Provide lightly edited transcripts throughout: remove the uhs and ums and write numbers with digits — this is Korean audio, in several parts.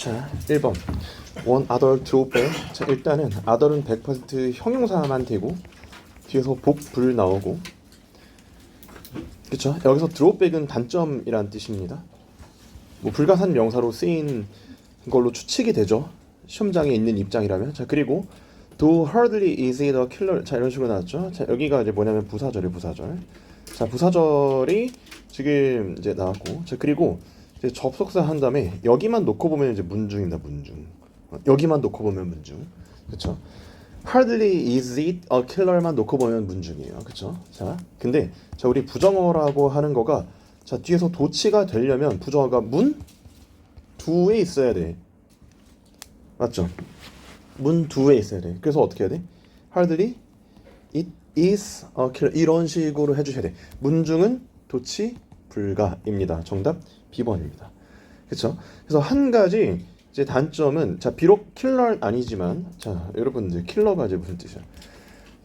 자, 1번 원 other drawback. 자, 일단은 other은 100% 형용사만 되고 뒤에서 복, 불 나오고, 그쵸? 여기서 drawback은 단점이란 뜻입니다. 뭐 불가산 명사로 쓰인 걸로 추측이 되죠, 시험장에 있는 입장이라면. 자, 그리고 though hardly is it a killer. 자, 이런 식으로 나왔죠. 자, 여기가 이제 뭐냐면 부사절이에요, 부사절. 자, 부사절이 지금 이제 나왔고, 자, 그리고 이제 접속사 한 다음에 여기만 놓고 보면 이제 문중입니다, 문중. 여기만 놓고 보면 문중, 그쵸? hardly is it a killer만 놓고 보면 문중이에요, 그쵸? 자, 근데 자, 우리 부정어라고 하는 거가, 자, 뒤에서 도치가 되려면 부정어가 문 두에 있어야 돼, 맞죠? 문 두에 있어야 돼. 그래서 어떻게 해야 돼? hardly it is a killer, 이런 식으로 해주셔야 돼. 문중은 도치 불가입니다. 정답 B번입니다. 그쵸? 그래서 한 가지 이제 단점은, 자, 비록 킬러는 아니지만, 자, 여러분 이제 킬러가 이제 무슨 뜻이야?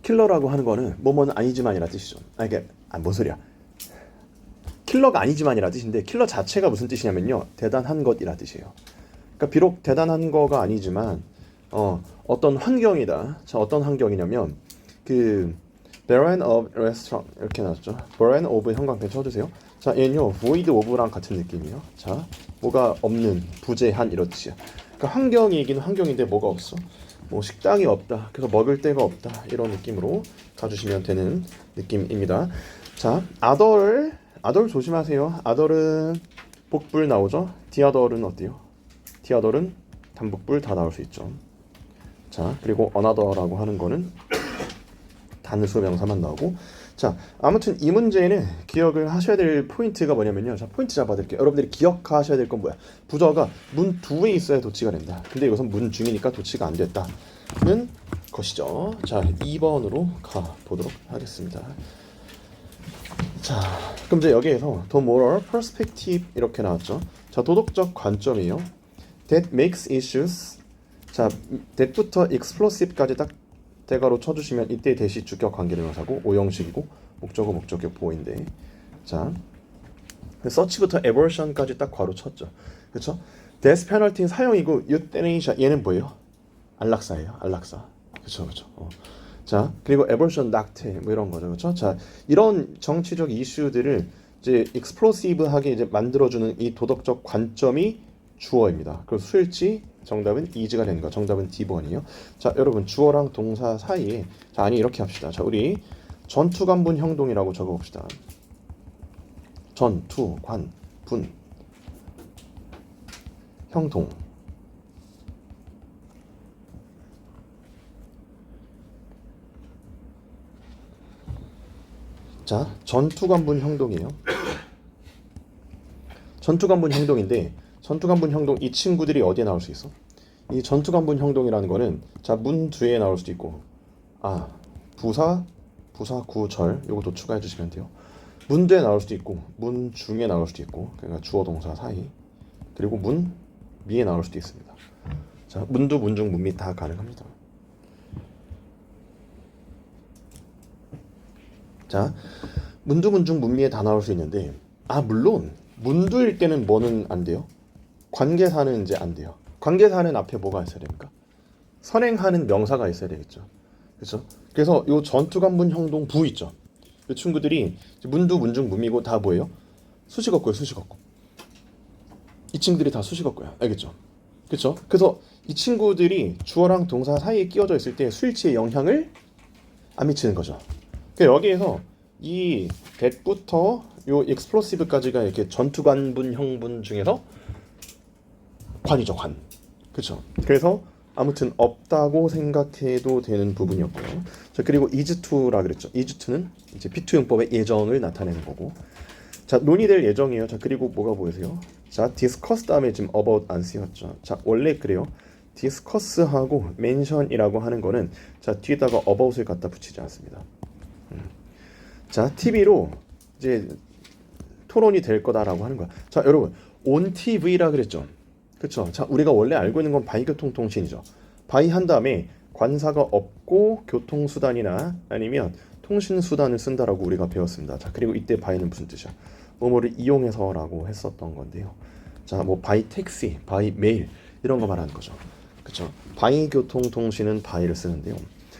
킬러라고 하는 거는 뭐뭐는 아니지만이라 뜻이죠. 이게 뭔 소리야? 킬러가 아니지만이라 뜻인데, 킬러 자체가 무슨 뜻이냐면요, 대단한 것이라 뜻이에요. 그러니까 비록 대단한 거가 아니지만 어떤 환경이다. 자, 어떤 환경이냐면 그 barren of restaurant 이렇게 나왔죠. barren of 형광펜 쳐주세요. 자, 얘는요 void of랑 같은 느낌이에요. 자, 뭐가 없는, 부재한 이런 뜻이야. 그러니까 환경이긴 환경인데 뭐가 없어. 뭐 식당이 없다, 그래서 먹을 데가 없다, 이런 느낌으로 가주시면 되는 느낌입니다. 자, other 조심하세요. other은 복불 나오죠. the other는 어때요? the other는 단복불 다 나올 수 있죠. 자, 그리고 another라고 하는 거는 단수 명사만 나오고. 자, 아무튼 이 문제는 기억을 하셔야 될 포인트가 뭐냐면요. 자, 포인트 잡아드릴게요. 여러분들이 기억하셔야 될 건 뭐야? 부저가 문 두에 있어야 도치가 된다. 근데 이것은 문 중이니까 도치가 안 됐다는 것이죠. 자, 2번으로 가보도록 하겠습니다. 자, 그럼 이제 여기에서 the moral perspective 이렇게 나왔죠. 자, 도덕적 관점이에요. that makes issues. 자, that부터 explosive까지 딱 대가로 쳐주시면 이때 대시 주격 관계대명사고, 오형식이고, 목적어 목적격 보호인데, 자, 서치부터 abortion까지 딱 괄호 쳤죠. 그렇죠? death penalty는 사형이고, euthanasia 얘는 뭐예요? 안락사예요, 안락사. 그렇죠, 그렇죠. 자, 그리고 abortion 낙태 뭐 이런 거죠, 그렇죠? 자, 이런 정치적 이슈들을 이제 explosive하게 이제 만들어주는 이 도덕적 관점이 주어입니다. 그리고 수일치 정답은 is가 되는 거. 정답은 D번이에요. 자, 여러분 주어랑 동사 사이에, 자, 아니 이렇게 합시다. 자, 우리 전투관분 형동이라고 적어봅시다. 전투관분 형동. 자, 전투관분 형동이에요. 전투관분 형동인데, 전투관분 형동 이 친구들이 어디에 나올 수 있어? 이 전투관분 형동이라는 거는, 자, 문 뒤에 나올 수도 있고, 부사 구절 요것도 추가해 주시면 돼요. 문 뒤에 나올 수도 있고, 문 중에 나올 수도 있고, 그러니까 주어 동사 사이, 그리고 문 미에 나올 수도 있습니다. 자, 문두, 문중, 문미 다 가능합니다. 자, 문두, 문중, 문미에 다 나올 수 있는데, 물론 문두일 때는 뭐는 안 돼요? 관계사는 이제 안 돼요. 관계사는 앞에 뭐가 있어야 됩니까? 선행하는 명사가 있어야 되겠죠. 그렇죠? 그래서 요 전투관분 형동 부 있죠. 이 친구들이 문두, 문중, 문미고 다 뭐예요? 수식어구예요, 수식어구. 이 친구들이 다 수식어구야. 알겠죠? 그렇죠? 그래서 이 친구들이 주어랑 동사 사이에 끼워져 있을 때 수일치에 영향을 안 미치는 거죠. 그러니까 여기에서 이 that부터 요 explosive까지가 이렇게 전투관분 형분 중에서 관이죠, 관. 그렇죠? 그래서 아무튼 없다고 생각해도 되는 부분이었고요. 자, 그리고 is to라 그랬죠. is to는 이제 P2 용법의 예정을 나타내는 거고. 자, 논의될 예정이에요. 자, 그리고 뭐가 보이세요? 자, discuss 다음에 지금 about 안 쓰였죠. 자, 원래 그래요. discuss하고 mention이라고 하는 거는, 자, 뒤에다가 about을 갖다 붙이지 않습니다. 자, TV로 이제 토론이 될 거다라고 하는 거야. 자, 여러분 on TV라 그랬죠. 그렇죠. 자, 우리가 원래 알고 있는 건 바이교통통신이죠. 바이 한 다음에 관사가 없고 교통수단이나 아니면 통신수단을 쓴다라고 우리가 배웠습니다. 자, 그리고 이때 바이는 무슨 뜻이야? 뭐뭐를 이용해서라고 했었던 건데요. 자, 뭐 바이 택시, 바이 메일 이런 거 말하는 거죠. 그쵸? 바이 교통통신은 바이를 쓰는데요.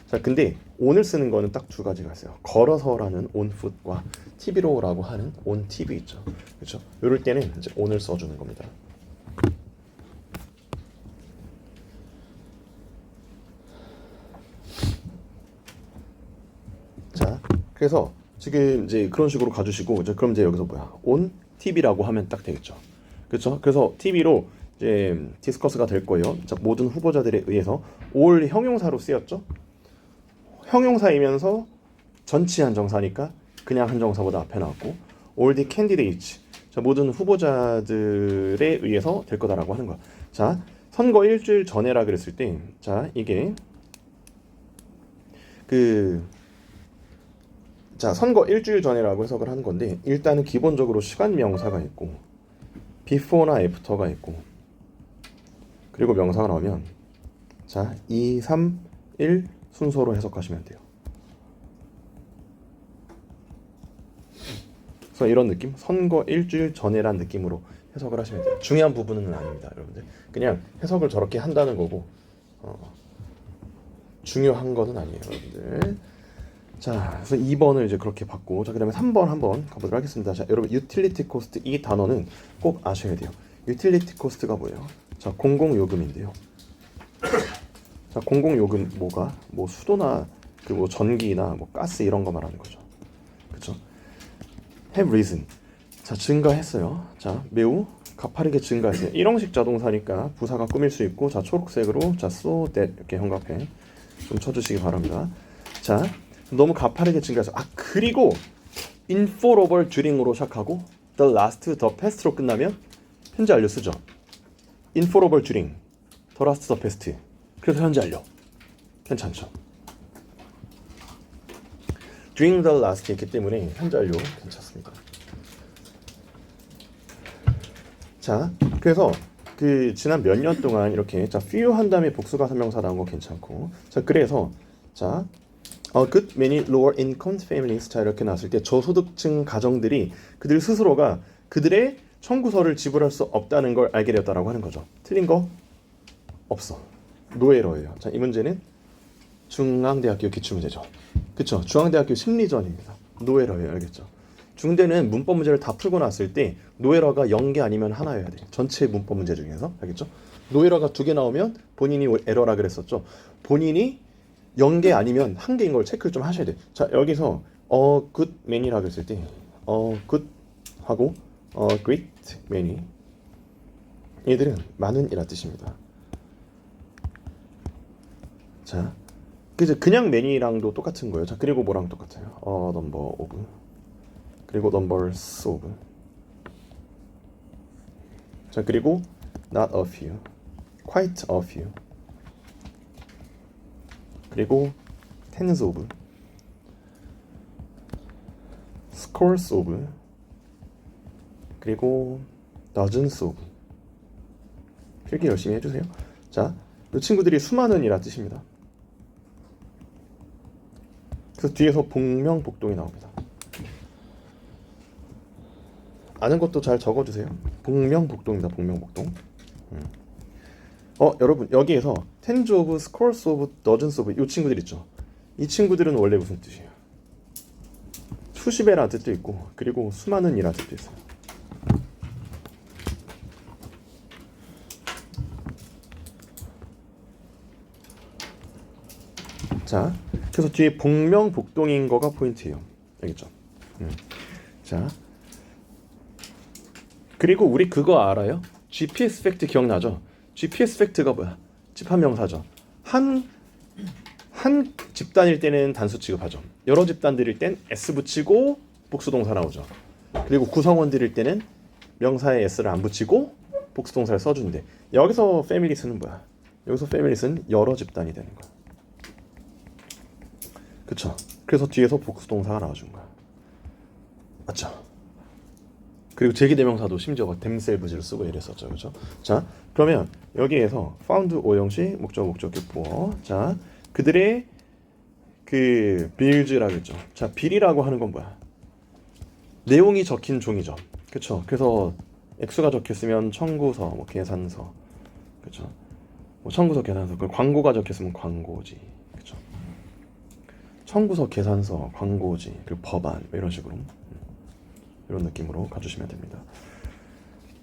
자, 근데 on을 쓰는 거는 딱 두 가지가 있어요. 걸어서라는 on foot과 TV로라고 하는 on TV 있죠. 그쵸? 이럴 때는 이제 on을 써주는 겁니다. 자, 그래서 지금 이제 그런 식으로 가주시고, 이제 그럼 이제 여기서 뭐야? on TV라고 하면 딱 되겠죠. 그렇죠? 그래서 TV로 이제 디스커스가 될 거예요. 자, 모든 후보자들에 의해서 all 형용사로 쓰였죠. 형용사이면서 전치 한정사니까 그냥 한정사보다 앞에 나왔고, all the candidates, 자, 모든 후보자들에 의해서 될 거다라고 하는 거야. 자, 선거 일주일 전에라 그랬을 때, 자, 이게 자, 선거 일주일 전이라고 해석을 하는 건데, 일단은 기본적으로 시간 명사가 있고 before나 after가 있고, 그리고 명사가 나오면 자, 2, 3, 1 순서로 해석하시면 돼요. 그래서 이런 느낌, 선거 일주일 전에란 느낌으로 해석을 하시면 돼요. 중요한 부분은 아닙니다, 여러분들. 그냥 해석을 저렇게 한다는 거고, 중요한 거는 아니에요, 여러분들. 자, 그래서 2번을 이제 그렇게 받고, 자, 그다음에 3번 한번 가보도록 하겠습니다. 자, 여러분, 유틸리티 코스트, 이 단어는 꼭 아셔야 돼요. 유틸리티 코스트가 뭐예요? 자, 공공요금인데요. 자, 공공요금 뭐가? 뭐 수도나 그 뭐 전기나 뭐 가스 이런 거 말하는 거죠. 그렇죠? have risen. 자, 증가했어요. 자, 매우 가파르게 증가했어요. 일형식 자동사니까 부사가 꾸밀 수 있고, 자, 초록색으로 자, so that 이렇게 형광펜 좀 쳐주시기 바랍니다. 자, 너무 가파르게 증가해서, 아, 그리고 info로벌 during으로 시작하고 the last, the past로 끝나면 현재 완료 쓰죠. info로벌 during, the last, the past, 그래서 현재 완료 괜찮죠. during the last 있기 때문에 현재 완료 괜찮습니다. 자, 그래서 그 지난 몇 년 동안 이렇게 자, few 한 다음에 복수가 설명사 나온 거 괜찮고, 자, 그래서 자, good many lower income families, 자, 이렇게 나왔을 때 저소득층 가정들이 그들 스스로가 그들의 청구서를 지불할 수 없다는 걸 알게 되었다라고 하는 거죠. 틀린 거 없어. 노에러예요. 자, 이 문제는 중앙대학교 기출문제죠. 그쵸? 중앙대학교 심리전입니다. 노에러예요. 알겠죠? 중대는 문법 문제를 다 풀고 났을 때 노에러가 0개 아니면 하나여야 돼요. 전체 문법 문제 중에서. 알겠죠? 노에러가 2개 나오면 본인이 에러라 그랬었죠. 본인이 0개 아니면 1개인 걸 체크를 좀 하셔야 돼요. 자, 여기서 good many라고 했을 때 good 하고 great many, 얘들은 많은 이란 뜻입니다. 자, 그냥 many랑도 똑같은 거예요. 자, 그리고 뭐랑 똑같아요? number of, 그리고 numbers of, 자, 그리고 not a few, quite a few, 그리고 tens of, scores of, 그리고 dozens of. 필기 열심히 해주세요. 자, 이 친구들이 수많은 이란 뜻입니다. 그래서 뒤에서 복명복동이 나옵니다. 아는 것도 잘 적어주세요. 복명복동입니다. 복명복동. 여러분, 여기에서 tens of, scores of, dozens of, 이 친구들 있죠. 이 친구들은 원래 무슨 뜻이에요? 수십의라는 뜻도 있고, 그리고 수많은 이라는 뜻도 있어요. 자, 그래서 뒤에 복명복동인 거가 포인트예요. 알겠죠? 자, 그리고 우리 그거 알아요? GPS 팩트 기억나죠? GPS 팩트가 뭐야? 집합명사죠. 한 집단일 때는 단수 취급하죠. 여러 집단들일 땐 S 붙이고 복수동사 나오죠. 그리고 구성원들일 때는 명사에 S를 안 붙이고 복수동사를 써주는데, 여기서 패밀리스는 뭐야? 여기서 패밀리스는 여러 집단이 되는 거야. 그쵸? 그래서 뒤에서 복수동사가 나와준 거야. 맞죠? 그리고 제기대명사도 심지어 themselves를 쓰고 이랬었죠. 그죠? 자, 그러면 여기에서 found 오형식 목적격보어, 자, 그들의 그 빌즈라고 했죠. 자, 빌이라고 하는 건 뭐야? 내용이 적힌 종이죠. 그쵸? 그래서 액수가 적혔으면 청구서, 뭐 계산서, 그렇죠? 뭐 청구서, 계산서, 그 광고가 적혔으면 광고지, 그렇죠? 청구서, 계산서, 광고지, 그리고 법안 뭐 이런 식으로 이런 느낌으로 가주시면 됩니다.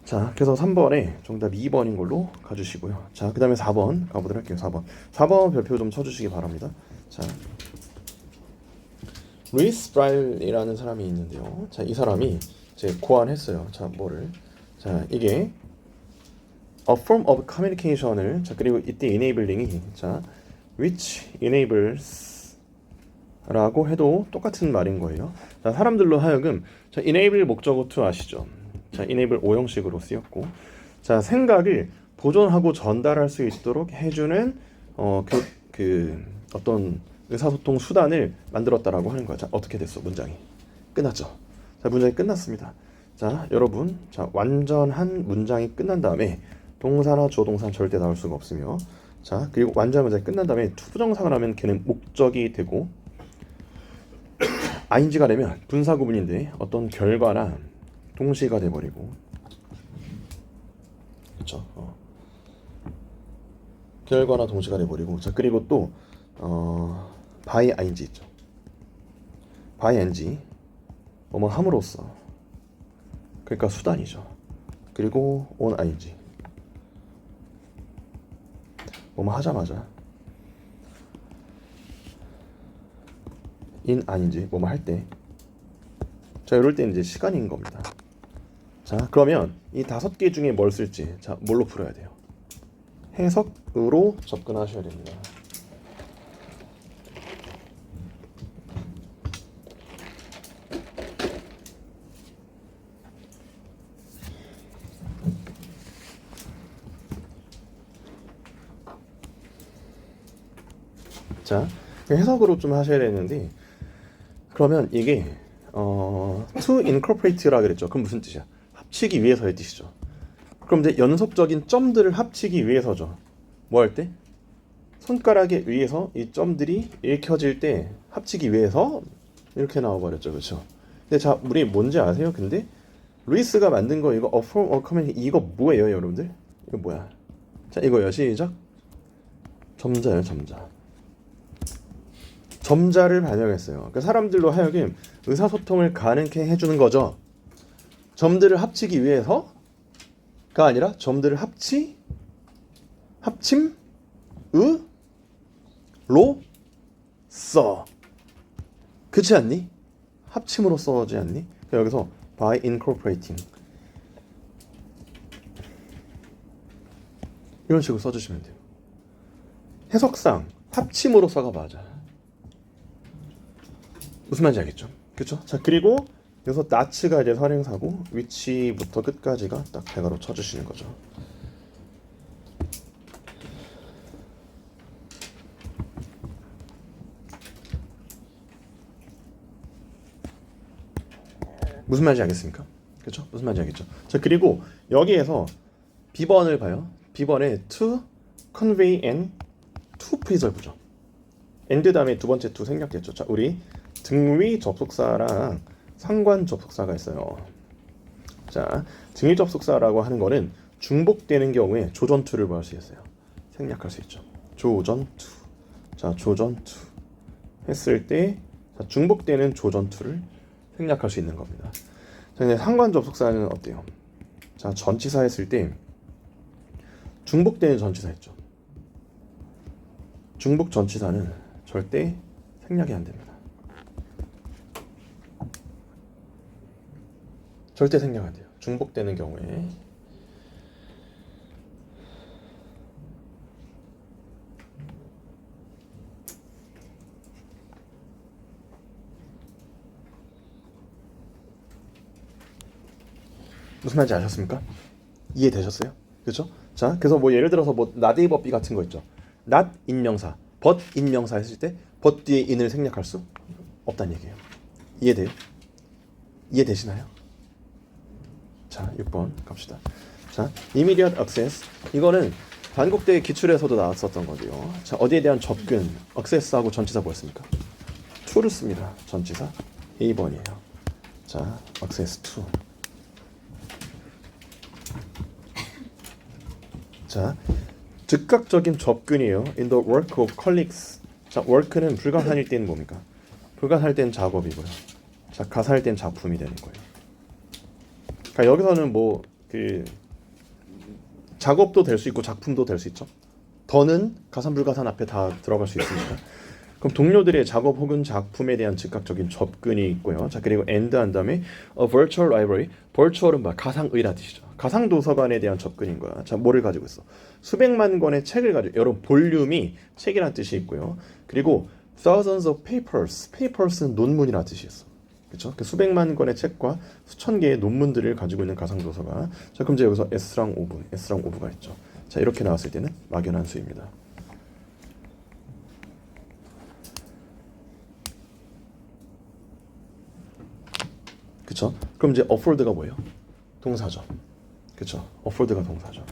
자, 그래서 3번에 정답 2번인 걸로 가주시고요. 자, 그 다음에 4번 가보도록 할게요. 4번 별표 좀 쳐주시기 바랍니다. 자, 루이스 브라일이라는 사람이 있는데요. 자, 이 사람이 이제 고안했어요. 자, 뭐를? 자, 이게 a form of communication을, 자, 그리고 이때 enabling이, 자, which enables 라고 해도 똑같은 말인 거예요. 자, 사람들로 하여금, 자, enable 목적어 to 아시죠? 자, enable 5형식으로 쓰였고, 자, 생각을 보존하고 전달할 수 있도록 해주는 어떤 의사소통 수단을 만들었다라고 하는 거야. 자, 어떻게 됐어? 문장이 끝났죠? 자, 문장이 끝났습니다. 자, 여러분, 자, 완전한 문장이 끝난 다음에 동사나 조동사는 절대 나올 수가 없으며, 자, 그리고 완전한 문장이 끝난 다음에 투부정사가 나면 걔는 목적이 되고, ing가 되면 분사 구문인데 어떤 결과나 동시가 돼버리고, 그렇죠? 결과나 동시가 돼버리고, 자, 그리고 또 by ing 있죠. by ing 뭐뭐 함으로써, 그러니까 수단이죠. 그리고 on ing 뭐뭐 하자마자, in 아닌지 뭐뭐 할 때, 자, 이럴 때 이제 시간인 겁니다. 자, 그러면 이 5개 중에 뭘 쓸지, 자, 뭘로 풀어야 돼요? 해석으로 접근하셔야 됩니다. 자, 해석으로 좀 하셔야 되는데, 그러면 이게 to incorporate라 그랬죠. 그럼 무슨 뜻이야? 합치기 위해서의 뜻이죠. 그럼 이제 연속적인 점들을 합치기 위해서죠. 뭐 할 때? 손가락에 의해서 이 점들이 읽혀질 때 합치기 위해서 이렇게 나와버렸죠. 그렇죠? 근데 자, 우리 뭔지 아세요? 근데 루이스가 만든 거 이거 a form of communication, 이거 뭐예요, 여러분들? 이거 뭐야? 자, 이거요. 시작. 점자예요, 점자. 점자를 반영했어요. 그러니까 사람들로 하여금 의사소통을 가능케 해주는 거죠. 점들을 합치기 위해서가 아니라 점들을 합침, 써. 그렇지 않니? 합침으로 써지 않니? 그러니까 여기서 by incorporating 이런 식으로 써주시면 돼요. 해석상 합침으로 써가 맞아. 무슨 말인지 알겠죠? 그렇죠? 자, 그리고 여기서 notch가 이제 선행사고 which부터 끝까지가 딱 대괄호 쳐주시는 거죠. 무슨 말인지 알겠습니까? 그렇죠? 무슨 말인지 알겠죠? 자, 그리고 여기에서 B번을 봐요. B번에 to convey and to preserve죠. and 다음에 두 번째 to 생략됐죠. 자, 우리 등위 접속사랑 상관 접속사가 있어요. 자, 등위 접속사라고 하는 거는 중복되는 경우에 조전 to를 뭐 할 수 있어요? 생략할 수 있죠. 조전 to. 자, 조전 to 했을 때, 자, 중복되는 조전 to를 생략할 수 있는 겁니다. 자, 근데 상관 접속사는 어때요? 자, 전치사 했을 때 중복되는 전치사 했죠. 중복 전치사는 절대 생략이 안 됩니다. 절대 생략 안 돼요. 중복되는 경우에. 무슨 말인지 아셨습니까? 이해되셨어요? 그렇죠? 자, 그래서 뭐 예를 들어서 뭐 not a but be 같은 거 있죠. not 인명사, but 인명사 했을 때 but 뒤에 in을 생략할 수 없다는 얘기예요. 이해돼요? 이해되시나요? 자, 6번 갑시다. 자, immediate access, 이거는 단국대 기출에서도 나왔었던 거고요. 자, 어디에 대한 접근, access하고 전치사 뭐였습니까? to를 씁니다. 전치사 A번이에요. 자, access to. 자, 즉각적인 접근이에요. In the work of colleagues. 자, work는 불가산일 때는 뭡니까? 불가사할 땐 작업이고요. 자, 가사할 땐 작품이 되는 거예요. 그러니까 여기서는 뭐 그 작업도 될 수 있고 작품도 될 수 있죠. 더는 가산불가산 앞에 다 들어갈 수 있으니까. 그럼 동료들의 작업 혹은 작품에 대한 즉각적인 접근이 있고요. 자, 그리고 and 한 다음에 a virtual library. virtual은 뭐 가상의라 뜻이죠. 가상 도서관에 대한 접근인 거야. 자, 뭐를 가지고 있어? 수백만 권의 책을 가지고, 여러분 볼륨이 책이란 뜻이 있고요. 그리고 thousands of papers. papers는 논문이라 뜻이 있어. 그렇죠? 그 수백만 권의 책과 수천 개의 논문들을 가지고 있는 가상 도서관. 자, 그럼 이제 여기서 s랑 of가 있죠. 자, 이렇게 나왔을 때는 막연한 수입니다. 그쵸? 그럼 이제 afford가 뭐예요? 동사죠. 그쵸? afford가 동사죠.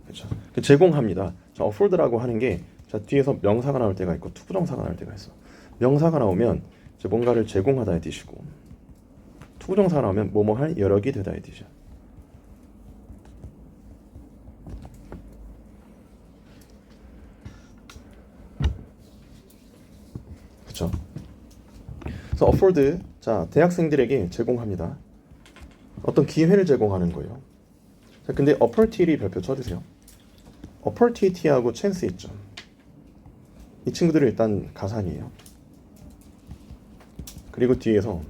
그쵸? 제공합니다. 자, afford라고 하는 게, 자, 뒤에서 명사가 나올 때가 있고 투부정사가 나올 때가 있어. 명사가 나오면 이제 뭔가를 제공하다의 뜻이고, 투부정사가 나오면 뭐뭐 할 여력이 되다의 뜻이야. 그쵸? 그래서 afford, 자, 대학생들에게 제공합니다. 어떤 기회를 제공하는 거예요. 자, 근데 opportunity 별표 쳐주세요. opportunity하고 chance 있죠. 이 친구들은 일단 가산이에요. 그리고 뒤에서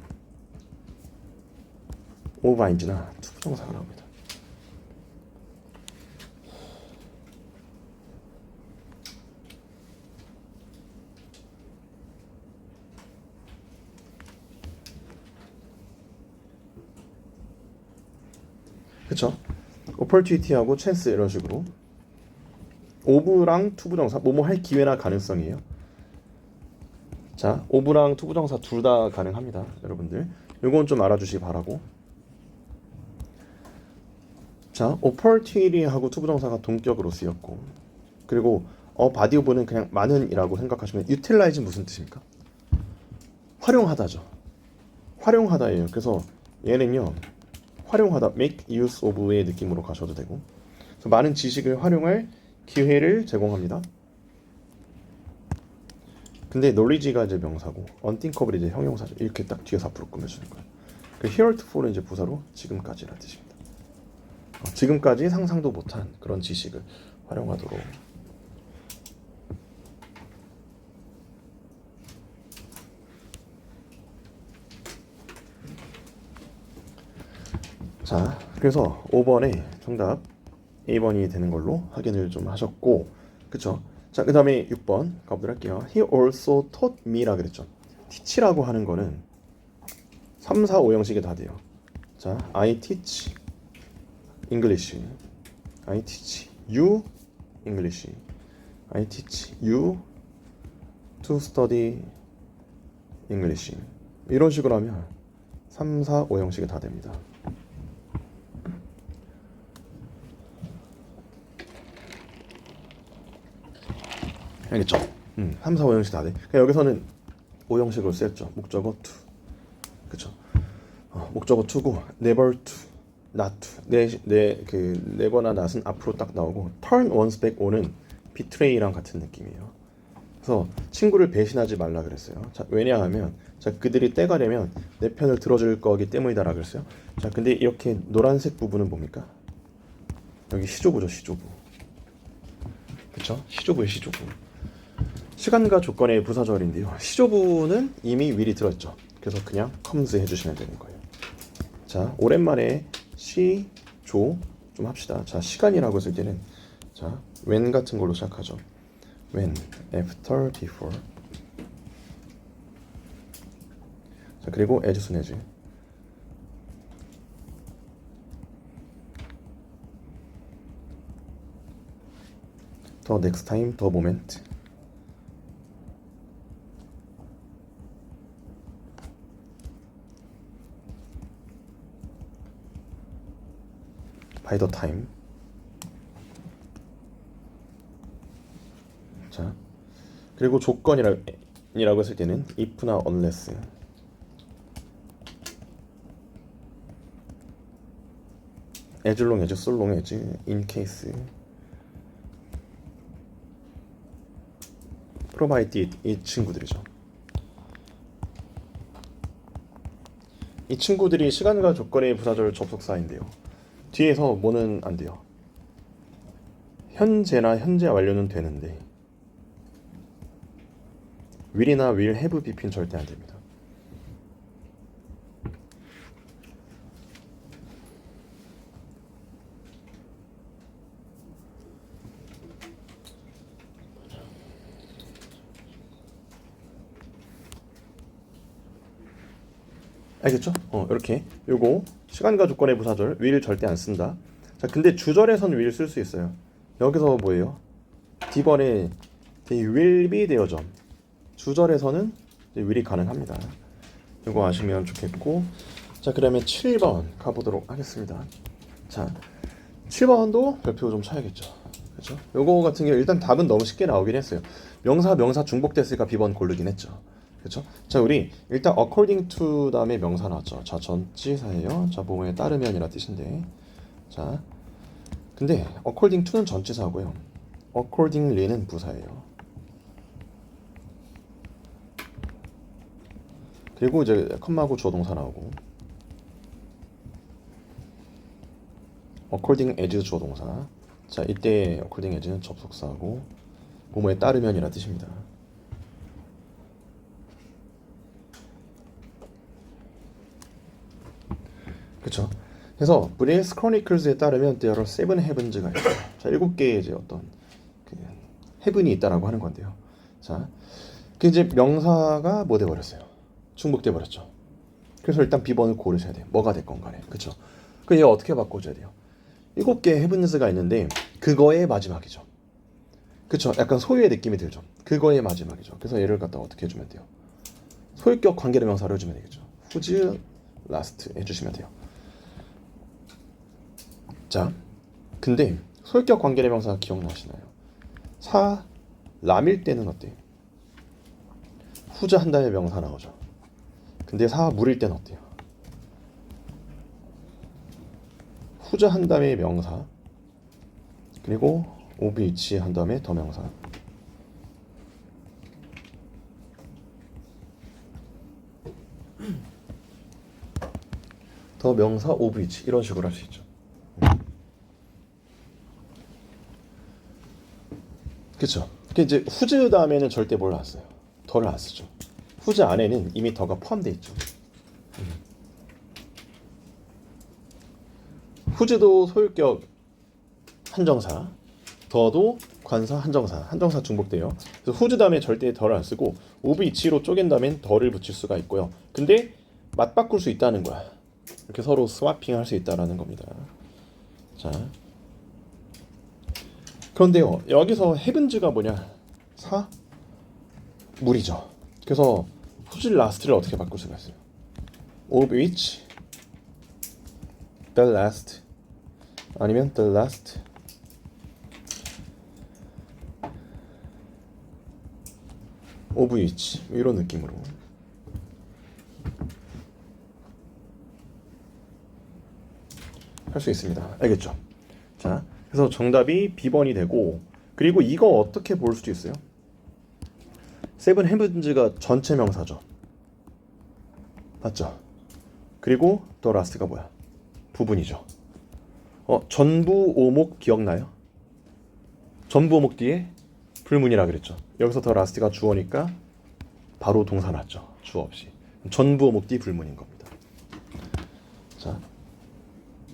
overING나 투부정사가 나옵니다. 그쵸? opportunity하고 chance 이런 식으로 of랑 투부정사 뭐뭐 할 기회나 가능성이에요. 자, of랑 투부정사 둘 다 가능합니다. 여러분들 요건 좀 알아주시기 바라고. 자, opportunity하고 투부정사가 동격으로 쓰였고, 그리고 body of는 그냥 많은이라고 생각하시면 utilize 무슨 뜻입니까? 활용하다죠. 활용하다예요. 그래서 얘는요, 활용하다, make use of의 느낌으로 가셔도 되고, 그래서 많은 지식을 활용할 기회를 제공합니다. 근데 knowledge가 이제 명사고 unthinkable이 이제 형용사죠. 이렇게 딱 뒤에서 앞으로 꾸며주는 거예요. 그 heretofore 이제 부사로 지금까지라는 뜻입니다. 지금까지 상상도 못한 그런 지식을 활용하도록. 자, 그래서 5번에 정답 A번이 되는 걸로 확인을 좀 하셨고, 그쵸? 자, 그 다음에 6번 가보도록 할게요. He also taught me라 그랬죠. teach라고 하는 거는 3, 4, 5 형식이 다 돼요. 자, I teach English, I teach you English, I teach you to study English. 이런 식으로 하면 3, 4, 5 형식이 다 됩니다. 알겠죠? 3, 4, 5 형식 다 돼. 그러니까 여기서는 5 형식으로 쓰였죠. 목적어 to. 그쵸? 목적어 to고 never to, not to. never나 not은 앞으로 딱 나오고 turn one's back on은 betray랑 같은 느낌이에요. 그래서 친구를 배신하지 말라 그랬어요. 자, 왜냐하면 자, 그들이 때가 되면 내 편을 들어줄 거기 때문이다라 그랬어요. 자, 근데 이렇게 노란색 부분은 뭡니까? 여기 시조부죠, 시조부. 그쵸? 시조부예요, 시조부. 시간과 조건의 부사절인데요. 시조부는 이미 미리 들었죠. 그래서 그냥 comes 해주시면 되는 거예요. 자, 오랜만에 시, 조 좀 합시다. 자, 시간이라고 했을 때는 자, when 같은 걸로 시작하죠. when, after, before. 자, 그리고 as soon as. the next time, the moment. by the time. 자, 그리고 조건이라고 했을 때는 if나 unless. as long as, so long as, in case. provided 이 친구들이죠. 이 친구들이 시간과 조건의 부사절 접속사인데요. 뒤에서 뭐는 안 돼요. 현재나 현재 완료는 되는데 will이나 will have BP는 절대 안 됩니다. 알겠죠? 이렇게 요거 시간과 조건의 부사절 will 절대 안 쓴다. 자, 근데 주절에선 will 쓸 수 있어요. 여기서 뭐예요? D번에 will be 되어져. 주절에서는 will이 가능합니다. 이거 아시면 좋겠고, 자, 그다음에 7번 가보도록 하겠습니다. 자, 7번도 별표 좀 쳐야겠죠. 그렇죠? 요거 같은 경우 일단 답은 너무 쉽게 나오긴 했어요. 명사 중복됐으니까 B번 고르긴 했죠. 그렇죠? 자, 우리 일단 according to 다음에 명사 나왔죠. 자, 전치사예요. 자, 뭐뭐에 따르면이라 뜻인데, 자, 근데 according to는 전치사고요. accordingly는 부사예요. 그리고 이제 컴마고 주어동사 나오고, according as 주어동사. 자, 이때 according as는 접속사고 뭐뭐에 따르면이라 뜻입니다. 그쵸? 그래서 브레스 크로니클즈에 따르면 there are 7 heavens가 있어요. 자, 7개의 이제 어떤 그 heaven이 있다라고 하는 건데요. 자, 그 이제 명사가 뭐 돼 버렸어요? 중복돼 버렸죠. 그래서 일단 B번을 고르셔야 돼요. 뭐가 됐건 간에. 그쵸? 그 얘가 어떻게 바꿔줘야 돼요? 7개의 heavens가 있는데 그거의 마지막이죠. 그쵸? 약간 소유의 느낌이 들죠. 그거의 마지막이죠. 그래서 얘를 갖다가 어떻게 해주면 돼요? 소유격 관계대명사로 해주면 되겠죠. whose last 해주시면 돼요. 자, 근데 소유격 관계대명사 기억나시나요? 사람일 때는 어때요? 후즈 한 다음에 명사 나오죠. 근데 사물일 때는 어때요? 후즈 한 다음에 명사, 그리고 OVH 한 다음에 더 명사. 더 명사 OVH 이런 식으로 할 수 있죠. 그쵸? 이제 후즈 다음에는 절대 뭘 안 써요. 더를 안 쓰죠. 후즈 안에는 이미 더가 포함되어 있죠. 후즈도 소유격 한정사, 더도 관사 한정사 중복돼요. 그래서 후즈 다음에 절대 더를 안 쓰고 OVH로 쪼갠 다음엔 더를 붙일 수가 있고요. 근데 맞바꿀 수 있다는 거야. 이렇게 서로 스와핑 할 수 있다라는 겁니다. 자, 그런데요, 여기서 헤븐즈가 뭐냐? 사물이죠. 그래서 후즈 라스트를 어떻게 바꿀 수가 있어요? of which the last 아니면 the last of which 이런 느낌으로 할 수 있습니다. 알겠죠? 자, 그래서 정답이 B번이 되고, 그리고 이거 어떻게 볼 수도 있어요? 세븐 헤븐즈가 전체 명사죠. 맞죠? 그리고 더 라스트가 뭐야? 부분이죠. 전부 오목 기억나요? 전부 오목 뒤에 불문이라 그랬죠. 여기서 더 라스트가 주어니까 바로 동사 났죠. 주어 없이. 전부 오목 뒤 불문인 겁니다. 자,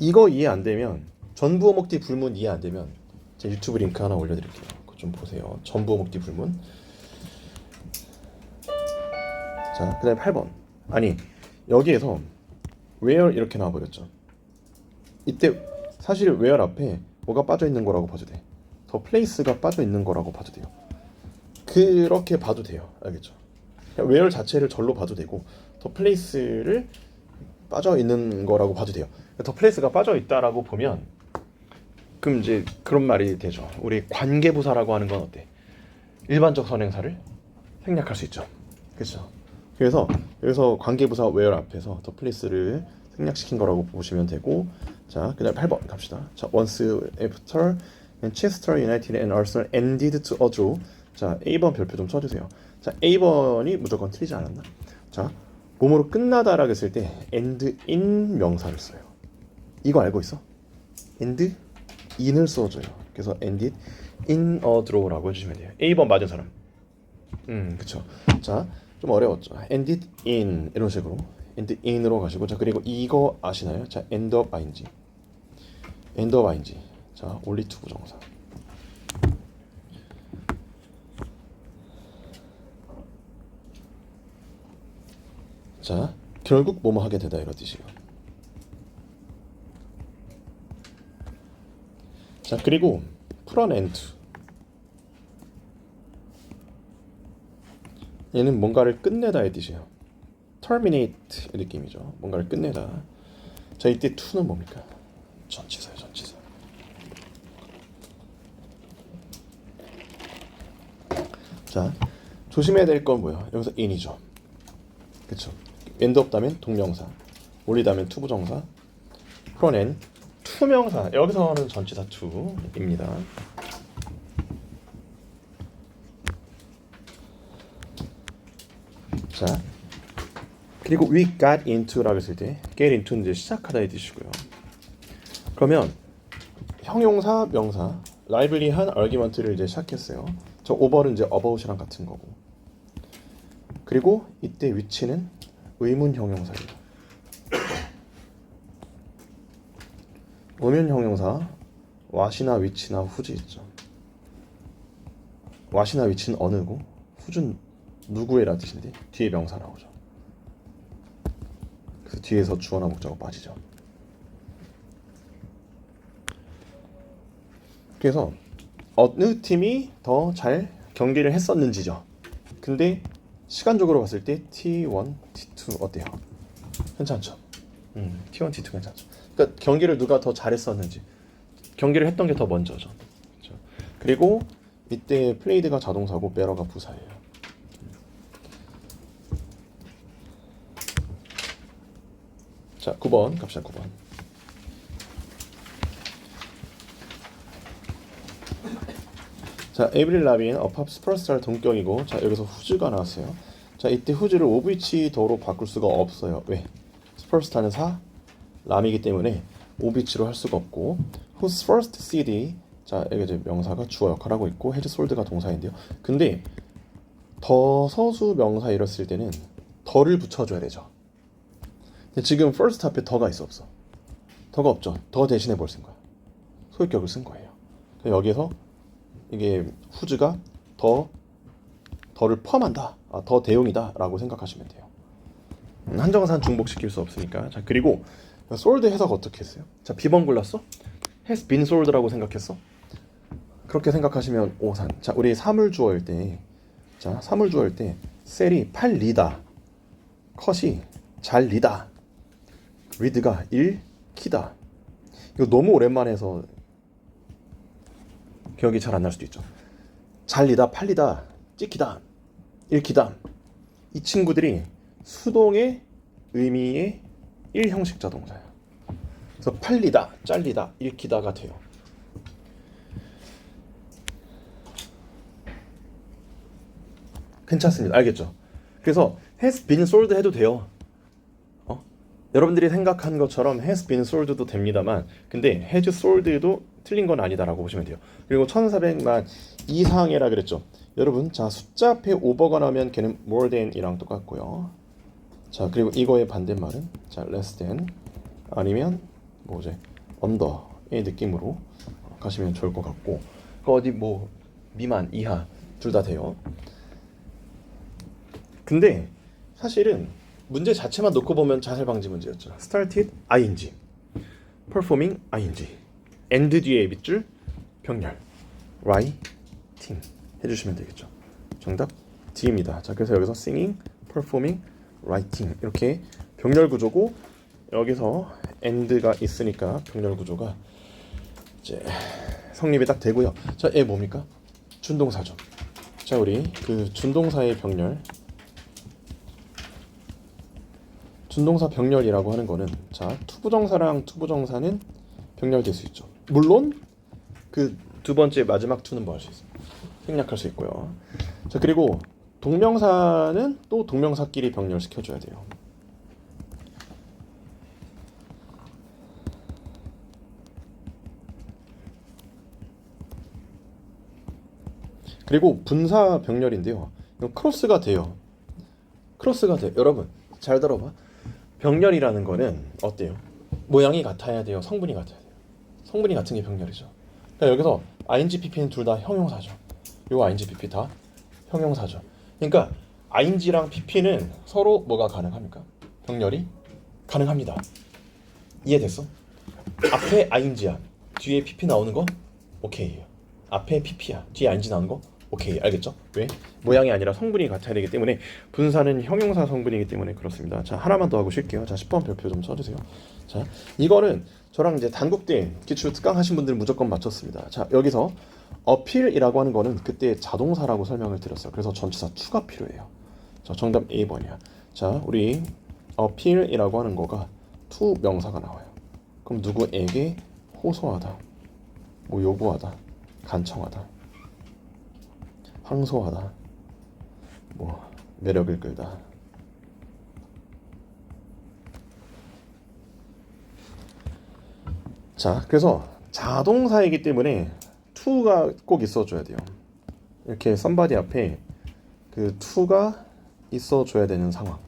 이거 이해 안 되면, 전부 오목 뒤 불문 이해 안 되면 제 유튜브 링크 하나 올려드릴게요. 그거 좀 보세요. 전부 오목 뒤 불문. 자, 그 다음에 8번. 아니, 여기에서 where 이렇게 나와버렸죠. 이때 사실 where 앞에 뭐가 빠져있는 거라고 봐도 돼. 더 place가 빠져있는 거라고 봐도 돼요. 그렇게 봐도 돼요. 알겠죠? where 자체를 절로 봐도 되고 더 place를 빠져있는 거라고 봐도 돼요. 더 place가 빠져있다라고 보면 그럼 이제 그런 말이 되죠. 우리 관계부사라고 하는 건 어때? 일반적 선행사를 생략할 수 있죠. 그렇죠? 그래서 여기서 관계부사 where 앞에서 더 place를 생략시킨 거라고 보시면 되고, 자, 그다음 8번 갑시다. 자, once after Manchester United and Arsenal ended to a draw, 자, A번 별표 좀 쳐주세요. 자, A번이 무조건 틀리지 않았나? 자, 몸으로 끝나다라고 했을 때 end in 명사를 써요. 이거 알고 있어? end in을 써줘요. 그래서 end it in a draw라고 해주시면 돼요. A번 맞은 사람. 그쵸. 자, 좀 어려웠죠. end it in 이런 식으로 end in으로 가시고, 자, 그리고 이거 아시나요? 자, end of ing. end of ing. 자, only to 부정사. 자, 결국 뭐뭐 하게 되다 이런 뜻이에요. 자, 그리고 front end. 얘는 뭔가를 끝내다의 뜻이에요. terminate 의 느낌이죠. 뭔가를 끝내다. 자, 이때 to는 뭡니까? 전치사예요, 전치사. 자, 조심해야 될 건 뭐예요? 여기서 in이죠. 그쵸? end 없다면 동명사, 올리다면 투부정사, front end 투명사. 여기서는 전치사 to입니다. 자, 그리고 we got into라고 했을 때 get into는 이제 시작하다의 뜻이고요. 그러면 형용사, 명사, lively한 argument를 이제 시작했어요. 저 over는 이제 about이랑 같은 거고. 그리고 이때 which는 의문 형용사예요. 의문 형용사 what이나 which나 whose 있죠. what이나 which는 어느고, whose는 누구의라 뜻인데 뒤에 명사 나오죠. 그래서 뒤에서 주어나 목적어 빠지죠. 그래서 어느 팀이 더 잘 경기를 했었는지죠. 근데 시간적으로 봤을 때 T1, T2 어때요? 괜찮죠? T1, T2 괜찮죠? 그러니까 경기를 누가 더 잘했었는지, 경기를 했던 게 더 먼저죠. 그렇죠? 그리고 이때 플레이드가 자동사고 베러가 부사예요. 자, 9번 갑시다. 9번. 자, 에이브릴 라빈 어팝 스퍼스타를 동격이고, 자, 여기서 후즈가 나왔어요. 자, 이때 후즈를 오비치 더로 바꿀 수가 없어요. 왜? 스퍼스타는 사람이기 때문에 오비치로 할 수가 없고, whose first CD, 자, 여기 이제 명사가 주어 역할을 하고 있고, has sold가 동사인데요. 근데 더 서수 명사 이랬을 때는 더를 붙여줘야 되죠. 근데 지금 first 앞에 더가 있어 없어? 더가 없죠. 더 대신에 뭘 쓴 거야? 소유격을 쓴 거예요. 여기에서 이게 후즈가 더를 포함한다, 더 대용이다 라고 생각하시면 돼요. 한정사는 중복시킬 수 없으니까. 자, 그리고 sold 해석 어떻게 했어요? 자, B번 골랐어? has been sold라고 생각했어? 그렇게 생각하시면 오산. 자, 우리 사물주어일 때, 자, 사물주어일 때 셀이 팔리다, 컷이 잘리다, read가 읽히다. 이거 너무 오랜만에 해서 기억이 잘 안 날 수도 있죠. 잘리다, 팔리다, 찍히다, 읽히다. 이 친구들이 수동의 의미의 1형식자 동사예요. 그래서 팔리다, 잘리다, 읽히다가 돼요. 괜찮습니다. 알겠죠? 그래서 has been sold 해도 돼요. 여러분들이 생각한 것처럼 has been sold도 됩니다만, 근데 has sold도 틀린 건 아니다라고 보시면 돼요. 그리고 1400만 이상이라 그랬죠. 여러분, 자, 숫자 앞에 오버가 나오면 걔는 more than이랑 똑같고요. 자, 그리고 이거의 반대말은 자, less than 아니면 뭐지? under의 느낌으로 가시면 좋을 것 같고, 어디 뭐 미만, 이하 둘 다 돼요. 근데 사실은 문제 자체만 놓고 보면 자살 방지 문제였죠. started ing, performing ing, end 뒤에 밑줄 병렬, writing 해주시면 되겠죠. 정답 D입니다. 자, 그래서 여기서 singing, performing, writing 이렇게 병렬 구조고, 여기서 end가 있으니까 병렬 구조가 이제 성립이 딱 되고요. 자, 얘 뭡니까? 준동사죠. 자, 우리 그 준동사의 병렬, 준동사 병렬이라고 하는 거는, 자, 투부정사랑 투부정사는 병렬될 수 있죠. 물론 그 두 번째 마지막 to는 뭐 할 수 있어요? 생략할 수 있고요. 자, 그리고 동명사는 또 동명사끼리 병렬시켜줘야 돼요. 그리고 분사 병렬인데요. 이거 크로스가 돼요. 크로스가 돼요. 여러분 잘 들어봐. 병렬이라는 거는 어때요? 모양이 같아야 돼요? 성분이 같아야 돼요? 성분이 같은 게 병렬이죠. 그러니까 여기서 ing, pp는 둘 다 형용사죠. 요 ing, pp 다 형용사죠. 그러니까 ing랑 pp는 서로 뭐가 가능합니까? 병렬이 가능합니다. 이해됐어? 앞에 ing야, 뒤에 pp 나오는 거 오케이예요. 앞에 pp야, 뒤에 ing 나오는 거 오케이. 알겠죠? 왜? 모양이 아니라 성분이 같아야 되기 때문에 분사는 형용사 성분이기 때문에 그렇습니다. 자, 하나만 더 하고 쉴게요. 자, 10번 별표 좀 써주세요. 자, 이거는 저랑 이제 단국대 기출 특강 하신 분들 무조건 맞췄습니다. 자, 여기서 appeal이라고 하는 거는 그때 자동사라고 설명을 드렸어요. 그래서 전치사 to가 필요해요. 자, 정답 A번이야. 자, 우리 appeal이라고 하는 거가 to 명사가 나와요. 그럼 누구에게 호소하다, 뭐 요구하다, 간청하다, 항소하다, 뭐 매력을 끌다. 자, 그래서 자동사이기 때문에 to가 꼭 있어줘야 돼요. 이렇게 somebody 앞에 그 to가 있어줘야 되는 상황.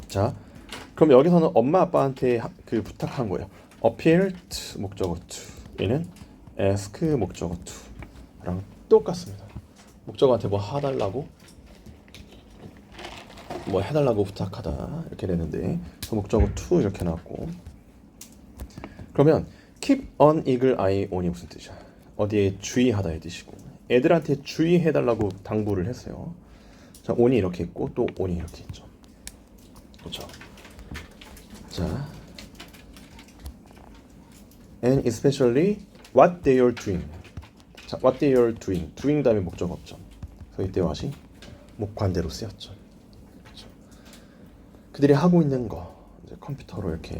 자, 그럼 여기서는 엄마 아빠한테 그 부탁한 거예요. appeal to 목적어 to, 얘는 ask 목적어 to랑 똑같습니다. 목적어한테 뭐 해달라고, 뭐 해달라고 부탁하다 이렇게 되는데 그 목적어 to 이렇게 나왔고, 그러면 keep an eagle eye on이 무슨 뜻이야? 어디에 주의하다의 뜻이고, 애들한테 주의해달라고 당부를 했어요. 자, on이 이렇게 있고 또 on이 이렇게 있죠. 그렇죠? 자, and especially what they are doing. 자, what they are doing 다음에 목적 없죠. 그래서 이때 what이 목관대로 쓰였죠. 그렇죠? 그들이 하고 있는 거, 이제 컴퓨터로 이렇게.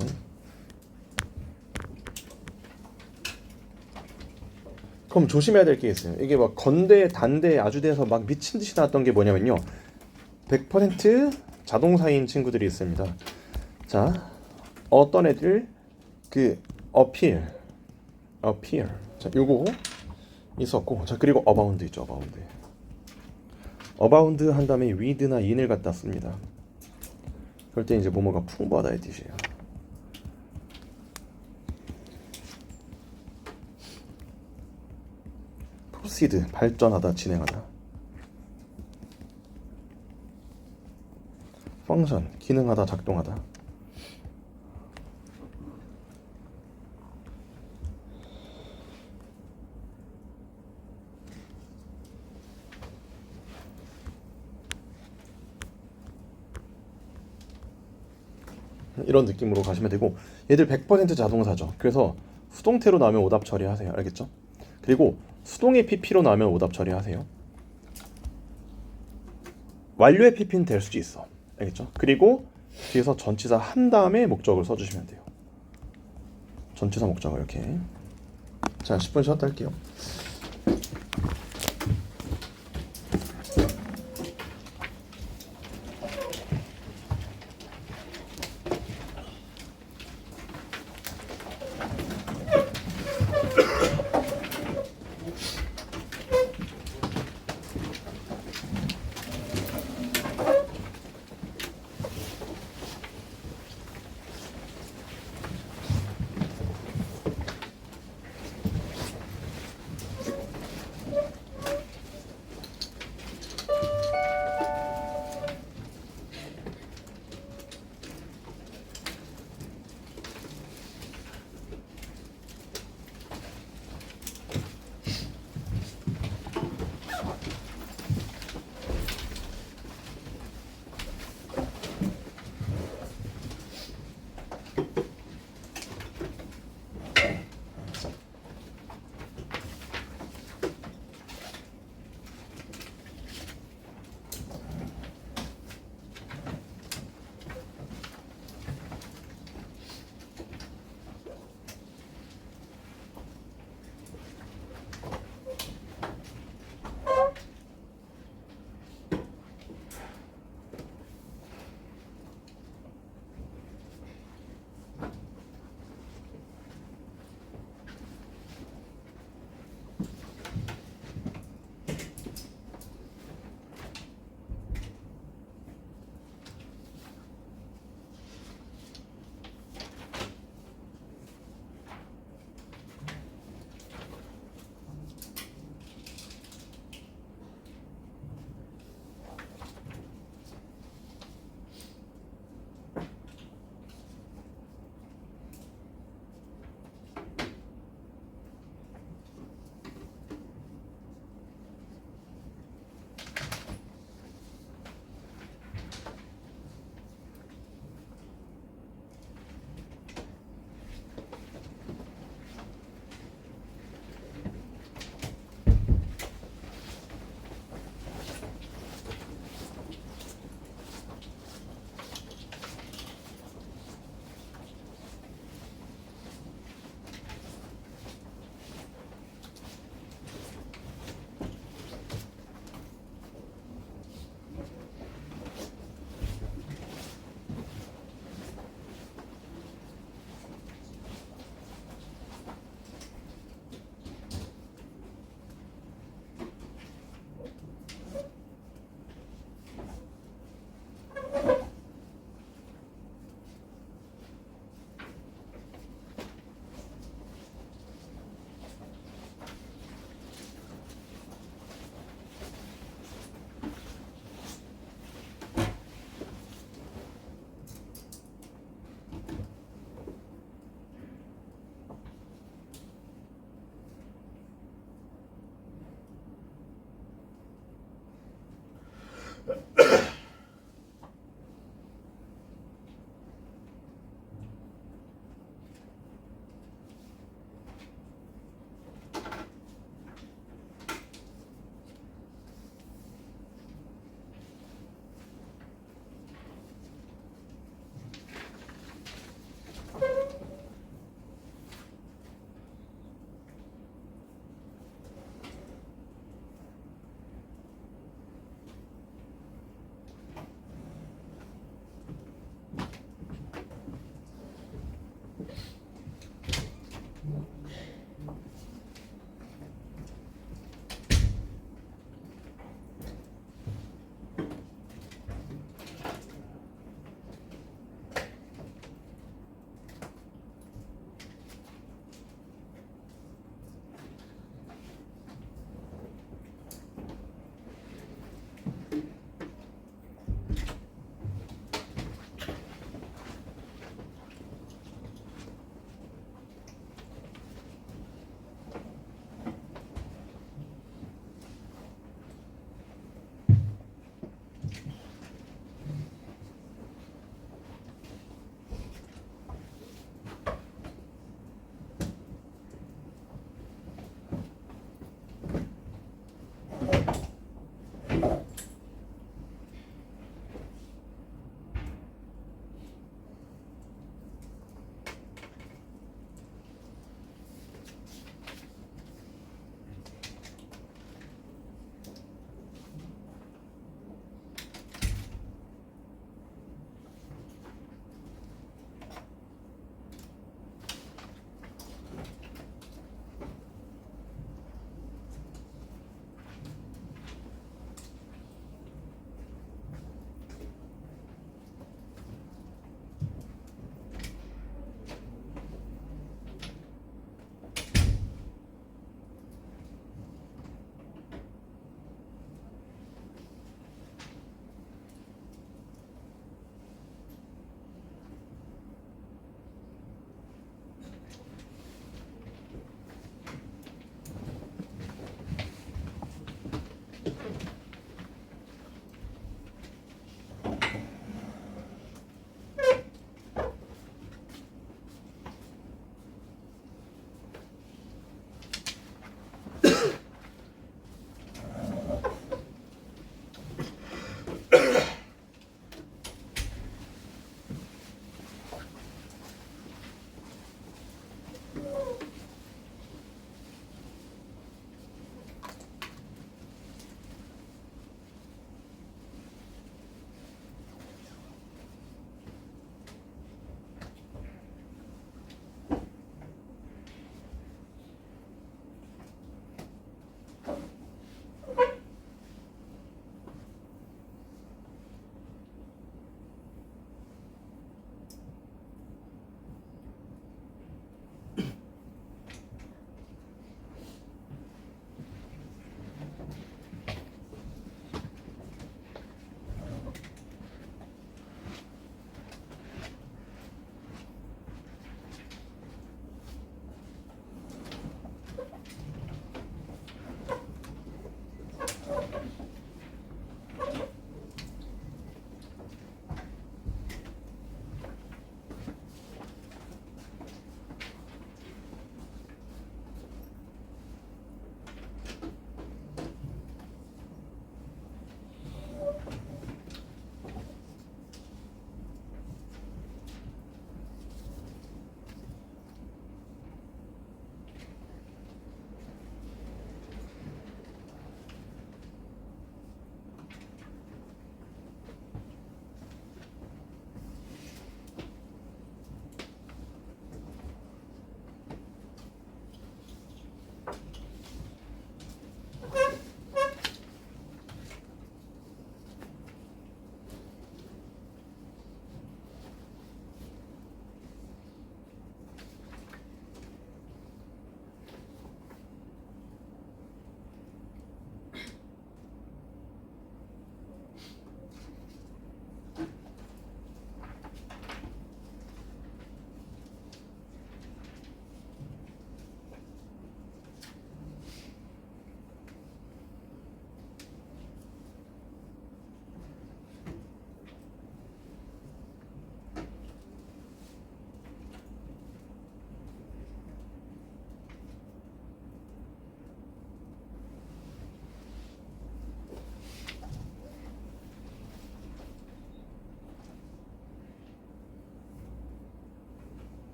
그럼 조심해야 될 게 있어요. 이게 막 건대, 단대, 아주대에서 막 미친 듯이 나왔던 게 뭐냐면요, 100% 자동사인 친구들이 있습니다. 자, 어떤 애들 그 appeal. 자, 요거 있었고, 자, 그리고 abound 있죠. abound 한 다음에 with나 in을 갖다 씁니다. 그럴 때 이제 뭐뭐가 풍부하다의 뜻이에요. proceed 발전하다, 진행하다. function 기능하다, 작동하다. 이런 느낌으로 가시면 되고, 얘들 100% 자동사죠. 그래서 수동태로 나오면 오답 처리하세요. 알겠죠? 그리고 수동의 pp로 나오면 오답 처리하세요. 완료의 pp는 될 수도 있어. 알겠죠? 그리고 뒤에서 전치사 한 다음에 목적을 써주시면 돼요. 전치사 목적을 이렇게. 자, 10분 쉬었다 할게요.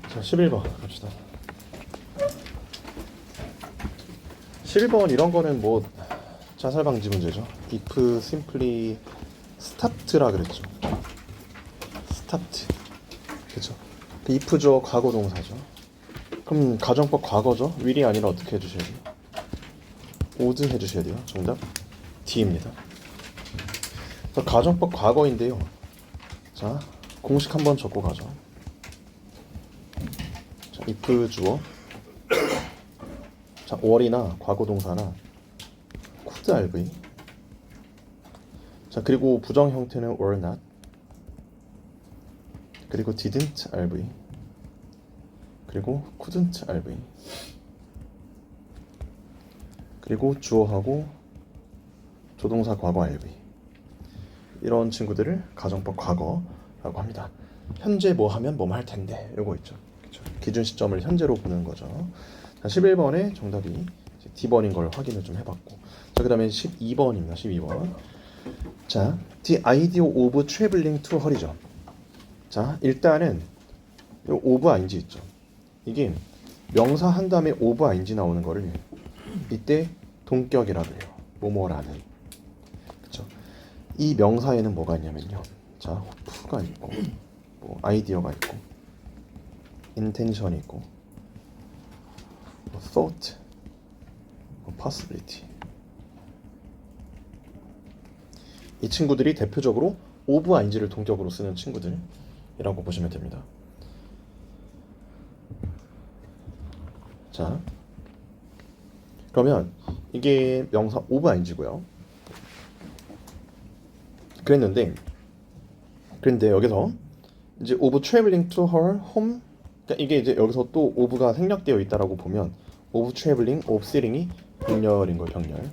자, 11번 갑시다. 11번 이런 거는 뭐 자살 방지 문제죠. if simply stopped라 그랬죠. stopped. 그렇죠. 그 if 주어 과거 동사죠. 그럼 가정법 과거죠. will이 아니라 어떻게 해주셔야 돼요? would 해주셔야 돼요. 정답 D입니다. 가정법 과거인데요. 자, 공식 한번 적고 가죠. 자, if 주어. 자, were이나 과거 동사나 could RV. 자, 그리고 부정 형태는 were not. 그리고 didn't RV. 그리고 couldn't RV. 그리고 주어하고 조동사 과거 RV. 이런 친구들을 가정법 과거라고 합니다. 현재 뭐 하면 뭐뭐 할 텐데 요거 있죠. 그쵸? 기준 시점을 현재로 보는 거죠. 자, 11번의 정답이 D번인 걸 확인을 좀 해봤고, 자, 그 다음에 12번입니다. 12번. 자, The idea of traveling to hurry죠. 자, 일단은 요 of ing 있죠. 이게 명사 한 다음에 of ing 나오는 거를 이때 동격이라고 해요. 뭐뭐라는. 그쵸? 이 명사에는 뭐가 있냐면요. 자, hope가 있고, 뭐 아이디어가 있고, intention이 있고, 뭐 thought, 뭐 possibility. 이 친구들이 대표적으로 of ing를 동격으로 쓰는 친구들이라고 보시면 됩니다. 자, 그러면 이게 명사 of ing고요. 그런데 여기서 이제 of traveling to her home, 그러니까 이게 이제 여기서 또 of가 생략되어 있다라고 보면 of traveling, of sitting이 병렬인 거예요. 병렬.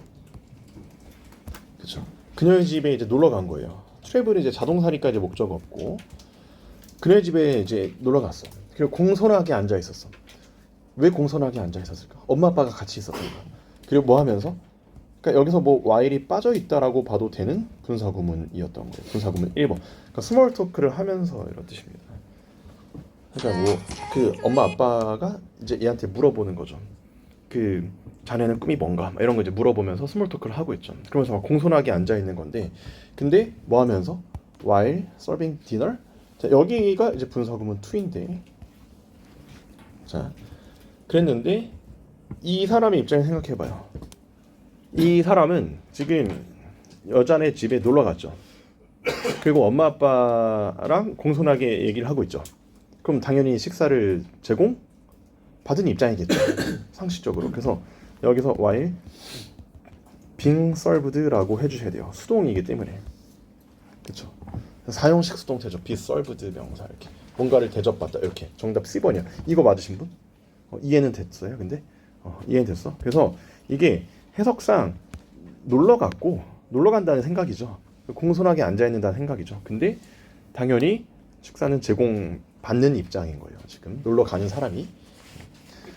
그렇죠. 그녀의 집에 이제 놀러 간 거예요. travel이 이제 자동사니까 이제 목적 없고, 그녀의 집에 이제 놀러 갔어. 그리고 공손하게 앉아 있었어. 왜 공손하게 앉아 있었을까? 엄마 아빠가 같이 있었으니까. 그리고 뭐 하면서? 그러니까 여기서 뭐 while이 빠져 있다라고 봐도 되는 분사구문이었던 거예요. 분사구문 1번. 그러니까 스몰 토크를 하면서 이런 뜻입니다. 그러니까 뭐 그 엄마 아빠가 이제 얘한테 물어보는 거죠. 그 자네는 꿈이 뭔가? 이런 거 이제 물어보면서 스몰 토크를 하고 있죠. 그러면서 막 공손하게 앉아 있는 건데, 근데 뭐 하면서? while serving dinner. 자, 여기가 이제 분사구문 2인데, 자, 그랬는데 이 사람의 입장에 생각해봐요. 이 사람은 지금 여자네 집에 놀러 갔죠. 그리고 엄마 아빠랑 공손하게 얘기를 하고 있죠. 그럼 당연히 식사를 제공 받은 입장이겠죠. 상식적으로. 그래서 여기서 while being served라고 해주셔야 돼요. 수동이기 때문에. 그렇죠. 사용식 수동태죠. be served 명사 이렇게 뭔가를 대접받다 이렇게. 정답 C번이야. 이거 맞으신 분? 이해는 됐어요. 근데 이해는 됐어. 그래서 이게 해석상 놀러 간다는 생각이죠. 공손하게 앉아 있는다는 생각이죠. 근데 당연히 식사는 제공받는 입장인 거예요. 지금 놀러 가는 사람이.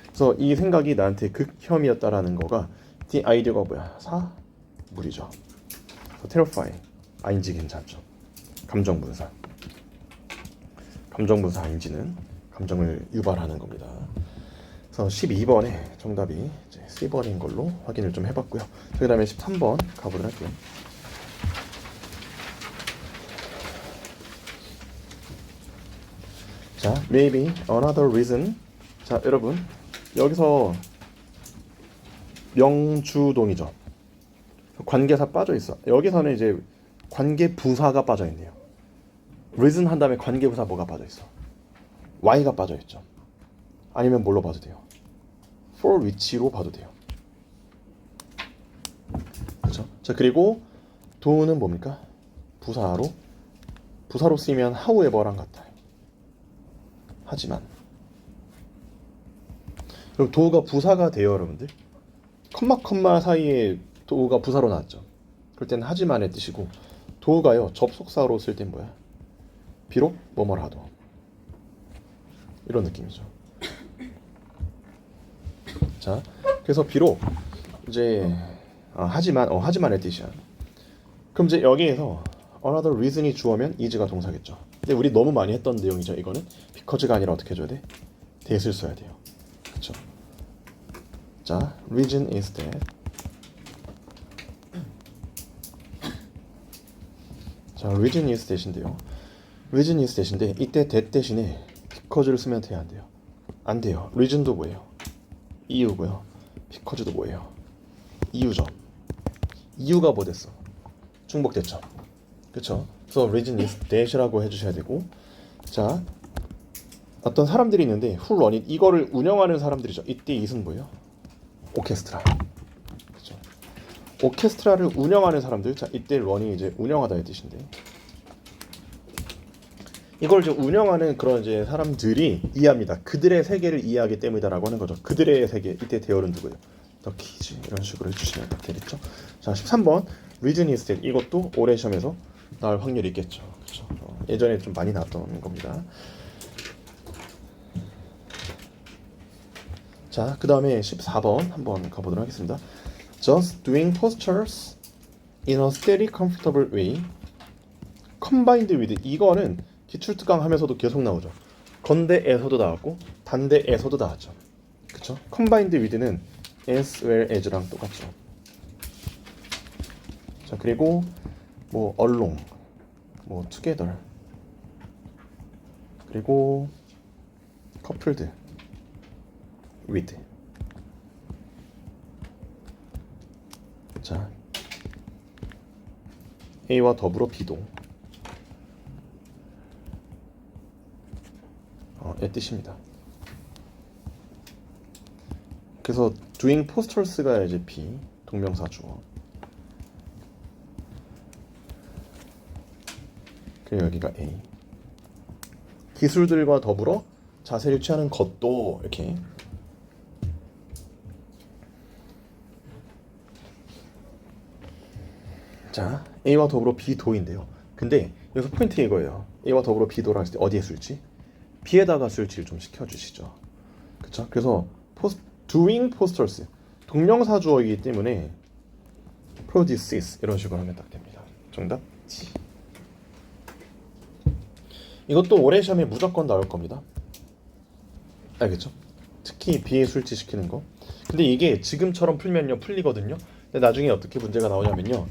그래서 이 생각이 나한테 극혐이었다라는 거가 the idea가 뭐야? 사물이죠. terrifying, ing 괜찮죠. 감정분사. 감정분사 ing는 감정을 유발하는 겁니다. 그래서 12번의 정답이 이제 C번인 걸로 확인을 좀 해봤고요. 그 다음에 13번 가보도록 할게요. 자, maybe another reason. 자, 여러분 여기서 명주동이죠. 관계사 빠져 있어. 여기서는 이제 관계부사가 빠져 있네요. reason 한 다음에 관계부사 뭐가 빠져 있어? y가 빠져 있죠. 아니면 뭘로 봐도 돼요? for which로 봐도 돼요. 그렇죠? 자, 그리고 do는 뭡니까? 부사로 쓰이면 however랑 같아요. 하지만. 그럼 do가 부사가 돼요, 여러분들. 컴마 사이에 do가 부사로 나왔죠. 그럴 때는 하지만의 뜻이고, do가요 접속사로 쓸 땐 뭐야? 비록 뭐뭐라도. 이런 느낌이죠. 자, 그래서 비록 이제 하지만의 뜻이야. 그럼 이제 여기에서 another reason이 주어면 is가 동사겠죠. 근데 우리 너무 많이 했던 내용이죠. 이거는 because가 아니라 어떻게 해줘야 돼? that을 써야 돼요. 그렇죠? 자, reason is that. 자, reason is that인데요. reason is that인데 이때 that 대신에 because를 쓰면 돼요, 안 돼요? 안 돼요. reason도 뭐예요? 이유고요. because도 뭐예요? 이유죠. 이유가 뭐 됐어? 중복됐죠. 그쵸? 그래서 reason is that이라고 해주셔야 되고, 자, 어떤 사람들이 있는데 who run it, 이거를 운영하는 사람들이죠. 이때 it은 뭐예요? 오케스트라. 그쵸? 오케스트라를 운영하는 사람들. 자, 이때 run이 이제 운영하다의 뜻인데, 이걸 이제 운영하는 그런 이제 사람들이 이해합니다. 그들의 세계를 이해하기 때문이다라고 하는 거죠. 그들의 세계. 이때 대열은 누구예요? The kids. 이런 식으로 해주시면 되겠죠. 자, 13번 reason is that. 이것도 올해 시험에서 나올 확률이 있겠죠. 그렇죠? 예전에 좀 많이 나왔던 겁니다. 자, 그 다음에 14번 한번 가보도록 하겠습니다. Just doing postures in a steady, comfortable way, combined with. 이거는 기출특강 하면서도 계속 나오죠. 건대에서도 나왔고 단대에서도 나왔죠. 그쵸? combined with는 as well as랑 똑같죠. 자, 그리고 뭐 along, 뭐 together, 그리고 coupled with. 자, A와 더불어 B도 의 뜻입니다. 그래서 doing postures가 이제 B, 동명사 주어. 그리고 여기가 A. 기술들과 더불어 자세를 취하는 것도 이렇게. 자, A와 더불어 B도인데요. 근데 여기서 포인트 이거예요. A와 더불어 B도라 했을 때 어디에 쓸지? B에다가 쓸지를 좀 시켜주시죠. 그쵸? 그래서 doing posters, 동명사 주어이기 때문에 produces 이런 식으로 하면 딱 됩니다. 정답 C. 이것도 올해 시험에 무조건 나올 겁니다. 알겠죠? 특히 B에 술지시키는 거. 근데 이게 지금처럼 풀면요 풀리거든요. 근데 나중에 어떻게 문제가 나오냐면요,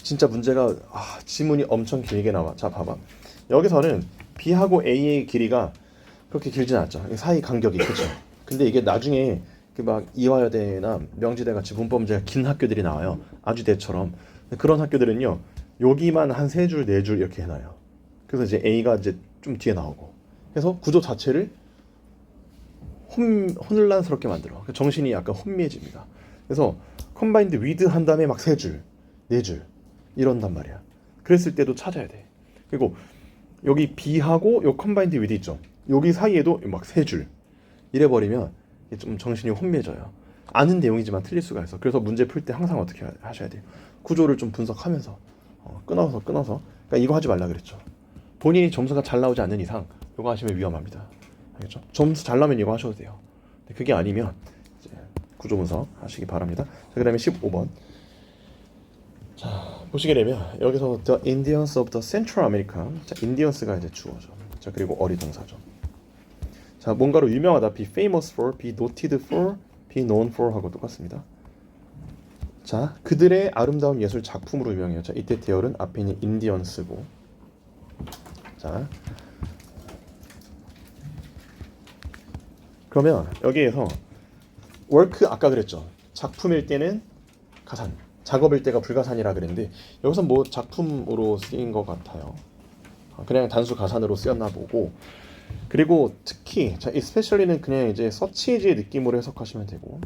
진짜 문제가 지문이 엄청 길게 나와. 자, 봐봐. 여기서는 B하고 A의 길이가 그렇게 길진 않죠. 사이 간격이. 그렇죠. 근데 이게 나중에 막 이화여대나 명지대 같이 문법 문제가 긴 학교들이 나와요. 아주대처럼. 그런 학교들은요, 여기만 한 3줄, 4줄 이렇게 해놔요. 그래서 이제 A가 이제 좀 뒤에 나오고. 그래서 구조 자체를 혼란스럽게 만들어. 정신이 약간 혼미해집니다. 그래서 combined with 한 다음에 막 3줄, 4줄 이런단 말이야. 그랬을 때도 찾아야 돼. 그리고 여기 B하고 요 combined with 있죠. 여기 사이에도 막 3줄 이래버리면 좀 정신이 혼미해져요. 아는 내용이지만 틀릴 수가 있어. 그래서 문제 풀 때 항상 어떻게 하셔야 돼요? 구조를 좀 분석하면서 끊어서. 그러니까 이거 하지 말라 그랬죠. 본인이 점수가 잘 나오지 않는 이상 이거 하시면 위험합니다. 알겠죠? 점수 잘 나면 이거 하셔도 돼요. 근데 그게 아니면 이제 구조 분석 하시기 바랍니다. 자, 그다음에 15번. 자, 보시게 되면 여기서 the Indians of the Central America. 자, Indians가 이제 주어죠. 자, 그리고 어리 동사죠. 자, 뭔가로 유명하다. be famous for, be noted for, be known for 하고 똑같습니다. 자, 그들의 아름다운 예술 작품으로 유명해요. 자, 이때 대열은 앞에 있는 Indians고. 자, 그러면 여기에서 work 아까 그랬죠. 작품일 때는 가산, 작업일 때가 불가산이라 그랬는데 여기서 뭐 작품으로 쓰인 것 같아요. 그냥 단수 가산으로 쓰였나 보고. 그리고 특히 자, especially는 그냥 이제 서치에지의 느낌으로 해석하시면 되고.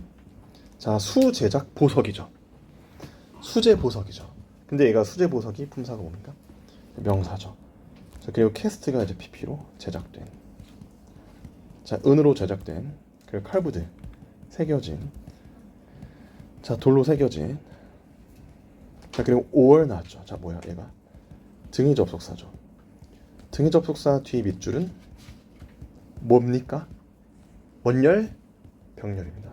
자, 수제작 보석이죠. 수제 보석이죠. 근데 얘가 수제 보석이 품사가 뭡니까? 명사죠. 자, 그리고 캐스트가 이제 PP로 제작된. 자, 은으로 제작된. 그리고 칼부드 새겨진. 자, 돌로 새겨진. 자, 그리고 or 나왔죠. 자, 뭐야 얘가? 등위 접속사죠. 등위 접속사 뒤 밑줄은 뭡니까? 원열 병렬입니다.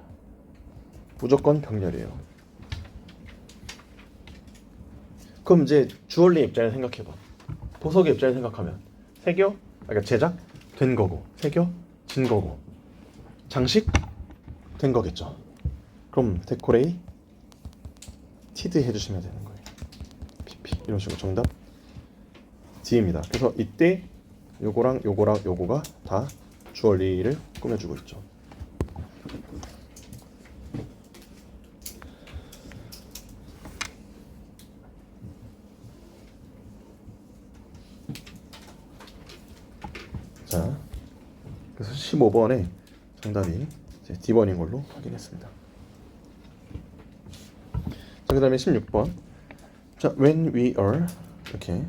무조건 병렬이에요. 그럼 이제 주얼리 입장을 생각해봐. 보석의 입장을 생각하면 새겨, 그러니까 제작 된 거고, 새겨 진 거고, 장식 된 거겠죠. 그럼 데코레이 티드 해주시면 되는 거예요. PP 이런 식으로 정답 D입니다. 그래서 이때 요거랑 요거랑 요거가 다 주얼리를 꾸며주고 있죠. 자, 그래서 15번에 정답이 이제 D번인 걸로 확인했습니다. 자, 그 다음에 16번. 자, when we are 이렇게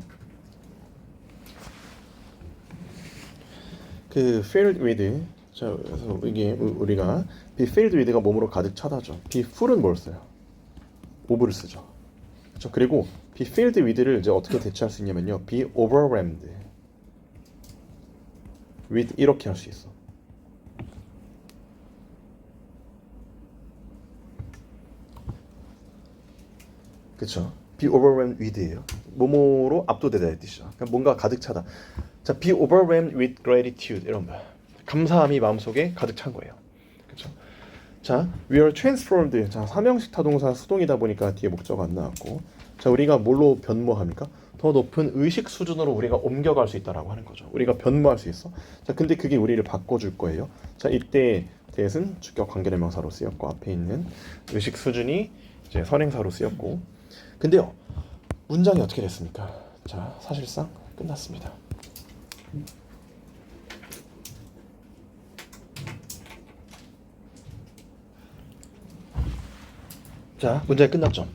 그 filled with. 자, 그래서 이게 우리가 be filled with가 몸으로 가득 차다죠. be full은 뭘 써요? of를 쓰죠. 그렇죠. 그리고 be filled with를 이제 어떻게 대체할 수 있냐면요, be overwhelmed with 이렇게 할 수 있어. 그렇죠. be overwhelmed with예요. 뭐뭐로 압도되다의 뜻이죠. 그러니까 뭔가 가득 차다. 자, be overwhelmed with gratitude 이런 거. 감사함이 마음속에 가득 찬 거예요. 그렇죠. 자, we are transformed. 자, 삼형식 타동사 수동이다 보니까 뒤에 목적 안 나왔고. 자, 우리가 뭘로 변모합니까? 더 높은 의식 수준으로 우리가 옮겨갈 수 있다라고 하는 거죠. 우리가 변모할 수 있어. 자, 근데 그게 우리를 바꿔줄 거예요. 자, 이때 that은 주격 관계대명사로 쓰였고, 앞에 있는 의식 수준이 이제 선행사로 쓰였고. 근데요, 문장이 어떻게 됐습니까? 자, 사실상 끝났습니다. 자, 문제 끝났죠?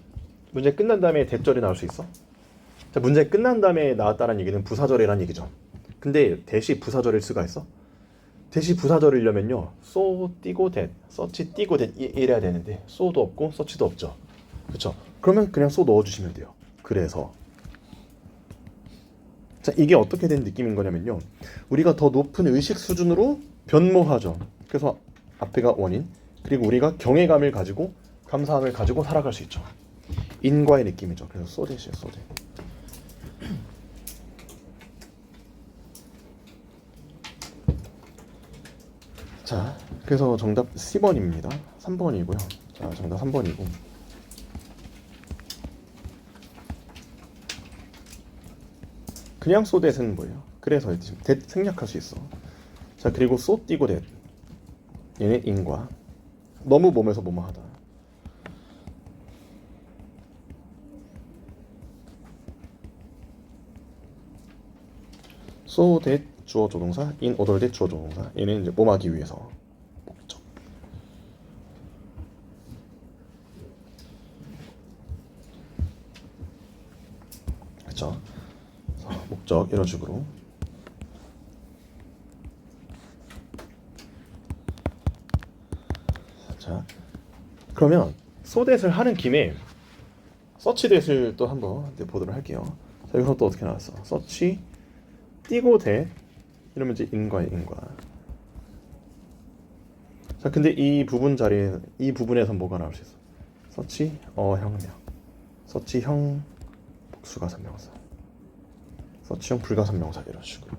문제 끝난 다음에 대절이 나올 수 있어? 자, 문제 끝난 다음에 나왔다는 얘기는 부사절이란 얘기죠. 근데 대시 부사절일 수가 있어? 대시 부사절이려면요, so 띄고 that, such 띄고 that 이래야 되는데 so도 없고 such도 없죠. 그렇죠? 그러면 그냥 so 넣어주시면 돼요. 그래서 자, 이게 어떻게 된 느낌인 거냐면요, 우리가 더 높은 의식 수준으로 변모하죠. 그래서 앞에가 원인, 그리고 우리가 경외감을 가지고 감사함을 가지고 살아갈 수 있죠. 인과의 느낌이죠. 그래서 so that이에요, so that. 자, 그래서 정답 C번입니다. 3번이고요. 자, 정답 3번이고. 그냥 so that은 뭐예요? 그래서 that 생략할 수 있어. 자, 그리고 so 띄고 that. 얘는 인과. 너무 몸에서 뭐뭐하다. so that 주어 조동사, in order that 주어 조동사. 얘는 이제 몸하기 위해서 목적. 그렇죠? 목적 이런 식으로. 자, 그러면 so that을 하는 김에 search that을 또 한번 보도록 할게요. 자, 여기서 또 어떻게 나왔어? search 띄고 that 이러면 이제 인과의 인과. 자, 근데 이 부분 자리에, 이 부분에서 뭐가 나올 수 있어? search 형명, search 형 복수가산명사, search 형 불가산명사 이런 식으로.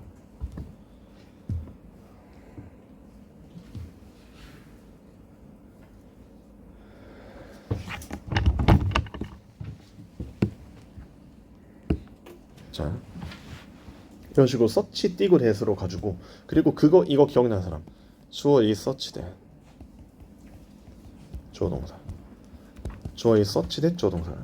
자, 이런 식으로 search 띄고 that으로 가지고, 그리고 이거 기억나는 사람, 주어 is search that 주어 동사, 주어 is search that 주어 동사.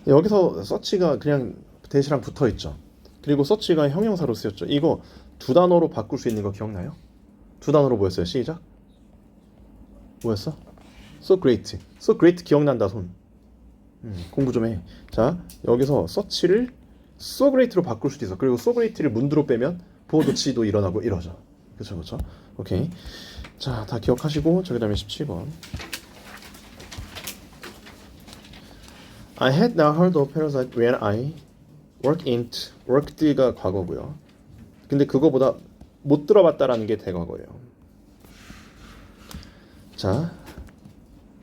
여기서 search가 그냥 that이랑 붙어 있죠. 그리고 search가 형용사로 쓰였죠. 이거 두 단어로 바꿀 수 있는 거 기억나요? 두 단어로 뭐였어요? 시작. 뭐였어? so great. so great 기억난다 손. 공부 좀 해. 자, 여기서 search를 so great로 바꿀 수도 있어. 그리고 so great를 문두로 빼면 보도치도 일어나고 이러죠. 그쵸, 그쵸? 오케이. 자, 다 기억하시고, 그 다음에 17번. I had not heard of parasite when I worked가 과거고요. 근데 그거보다 못 들어봤다라는 게 대과거예요. 자,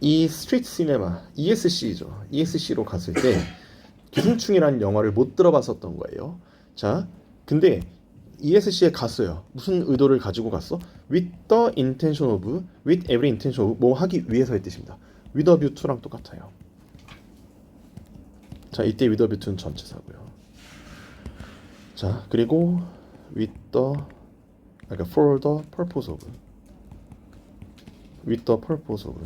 이 스트리트 시네마 ESC죠. ESC로 갔을 때 기생충이라는 영화를 못 들어봤었던 거예요. 자, 근데 ESC에 갔어요. 무슨 의도를 가지고 갔어? With the intention of, with every intention of, 뭐 하기 위해서의 뜻입니다. With a view to랑 똑같아요. 자, 이때 with a view to는 전치사고요. 자, 그리고 with the, 그러니까 for the purpose of, with the purpose of,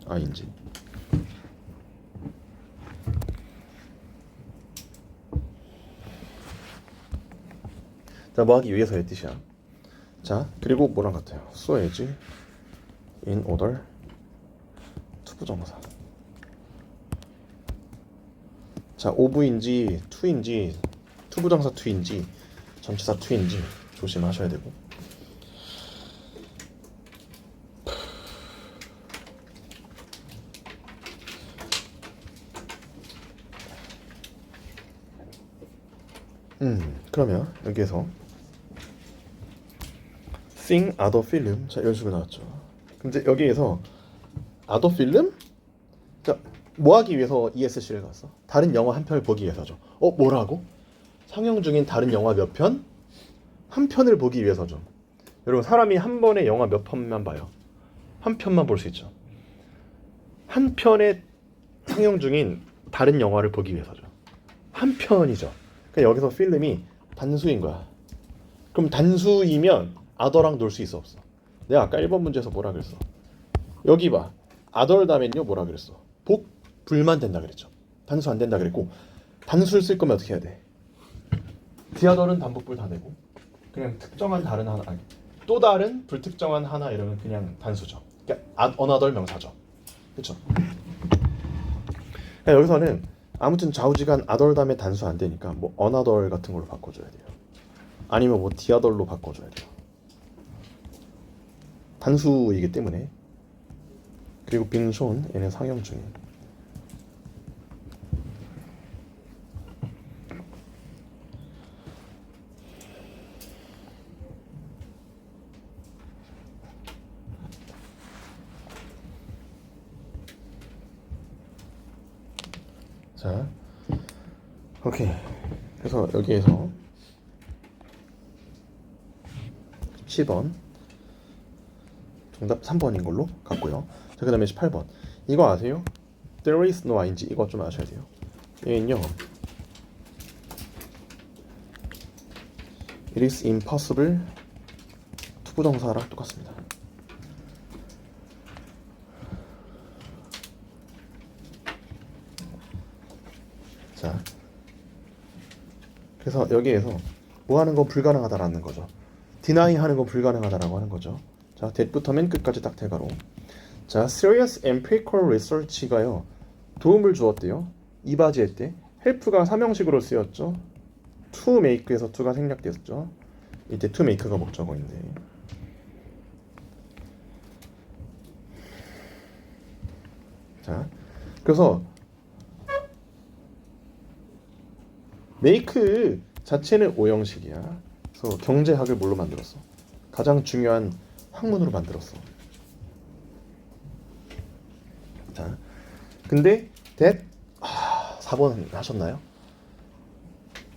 ing. 자, 뭐 하기 위해서의 뜻이야. 자, 그리고 뭐랑 같아요? so as, in order, 투부정사. 자, of인지 to인지 투부정사 to인지 전치사 to인지 조심하셔야 되고. 그러면 여기에서 sing other film, 자, 이런 식으로 나왔죠. 근데 여기에서 other film? 자, 뭐 하기 위해서 ESC를 갔어? 다른 영화 한 편을 보기 위해서죠. 뭐라고? 상영 중인 다른 영화 몇 편? 한 편을 보기 위해서죠. 여러분, 사람이 한 번에 영화 몇 편만 봐요? 한 편만 볼 수 있죠. 한 편에 상영 중인 다른 영화를 보기 위해서죠. 한 편이죠. 그러니까 여기서 필름이 단수인 거야. 그럼 단수이면 아더랑 놀 수 있어 없어? 내가 아까 1번 문제에서 뭐라 그랬어? 여기 봐. 아더를 다음엔요 뭐라 그랬어? 복, 불만 된다 그랬죠. 단수 안 된다 그랬고, 단수를 쓸 거면 어떻게 해야 돼? 디아더는 단복불 다 내고, 그냥 특정한 다른 하나, 아니, 또 다른 불특정한 하나 이러면 그냥 단수죠. 그러니까 another 명사죠. 그렇죠? 그러니까 여기서는 아무튼 좌우지간 other 다음에 단수 안 되니까 뭐 another 같은 걸로 바꿔줘야 돼요. 아니면 뭐 디아더로 바꿔줘야 돼요. 단수이기 때문에. 그리고 being shown, 얘는 상영 중인. 자, 오케이. 그래서 여기에서 10번 정답 3번인 걸로 갔고요. 자, 그 다음에 18번. 이거 아세요? There is no ing. 이거 좀 아셔야 돼요. 얘는요, It is impossible, 투부정사랑 똑같습니다. 자, 그래서 여기에서 뭐 하는 건 불가능하다라는 거죠. deny 하는 건 불가능하다라고 하는 거죠. 자, that부터 맨 끝까지 딱 대가로. 자, serious empirical research가요, 도움을 주었대요. 이바지할 때 help가 삼형식으로 쓰였죠. to make에서 to가 생략됐죠. 이때 to make가 목적어인데. 자, 그래서 make 자체는 오형식이야. 그래서 경제학을 뭘로 만들었어? 가장 중요한 학문으로 만들었어. 자, 근데 that 4번 하셨나요?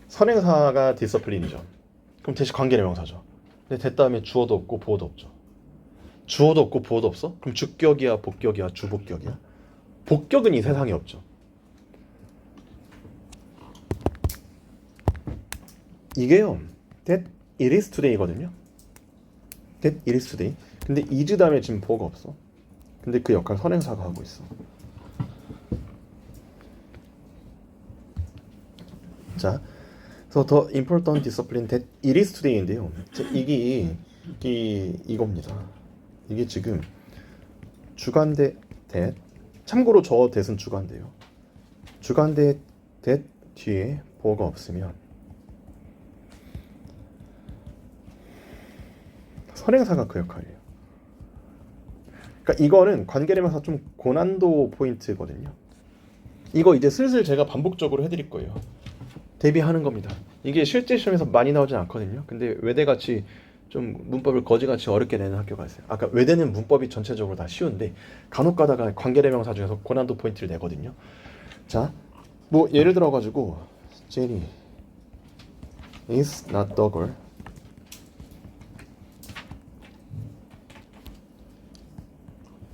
선행사가 디서플린이죠. 그럼 대신 관계의 명사죠. 근데 that 다음에 주어도 없고 보어도 없죠. 주어도 없고 보어도 없어? 그럼 주격이야, 복격이야, 주복격이야? 복격은 이 세상에 없죠. 이게요, that it is today거든요. that it is today. 근데 is 다음에 지금 보어가 없어. 근데 그 역할 선행사가 하고 있어. 자, 그래서 the important discipline that it is today인데요. 이겁니다. 이게 지금 주관대 that. 참고로 저 that은 주관대요. 주관대 that 뒤에 보어가 없으면 선행사가 그 역할이에요. 그러니까 이거는 관계대명사 좀 고난도 포인트거든요. 이거 이제 슬슬 제가 반복적으로 해드릴 거예요. 대비하는 겁니다. 이게 실제 시험에서 많이 나오진 않거든요. 근데 외대같이 좀 문법을 거지같이 어렵게 내는 학교가 있어요. 아까 외대는 문법이 전체적으로 다 쉬운데 간혹 가다가 관계대명사 중에서 고난도 포인트를 내거든요. 자, 뭐 예를 들어 가지고 Jenny is not the girl.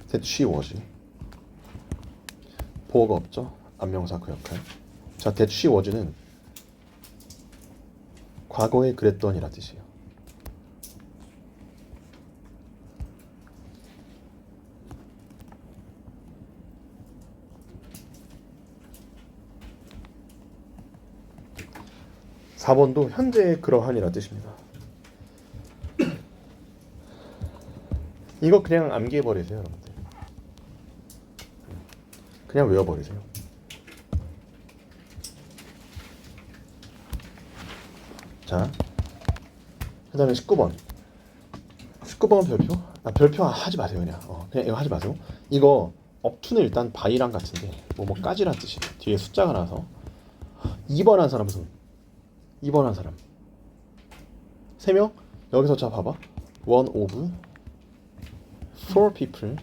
that she was. 보어가 없죠. 안명사 그 역할. 자, that she was는 과거에 그랬던이라 뜻이에요. (4번도) 현재 그러한이라 뜻입니다. 이거 그냥 암기해버리세요, 여러분들. 그냥 외워버리세요. 자, 그 다음에 19번. 19번 별표? 별표 하지 마세요, 그냥. 그냥 이거 하지 마세요. 이거 업투는 일단 바이랑 같은데 뭐까지란 뜻이에요. 뒤에 숫자가 나서 2번 한 사람 손. 2번 한 사람 3명? 여기서 자 봐봐. One of 4 people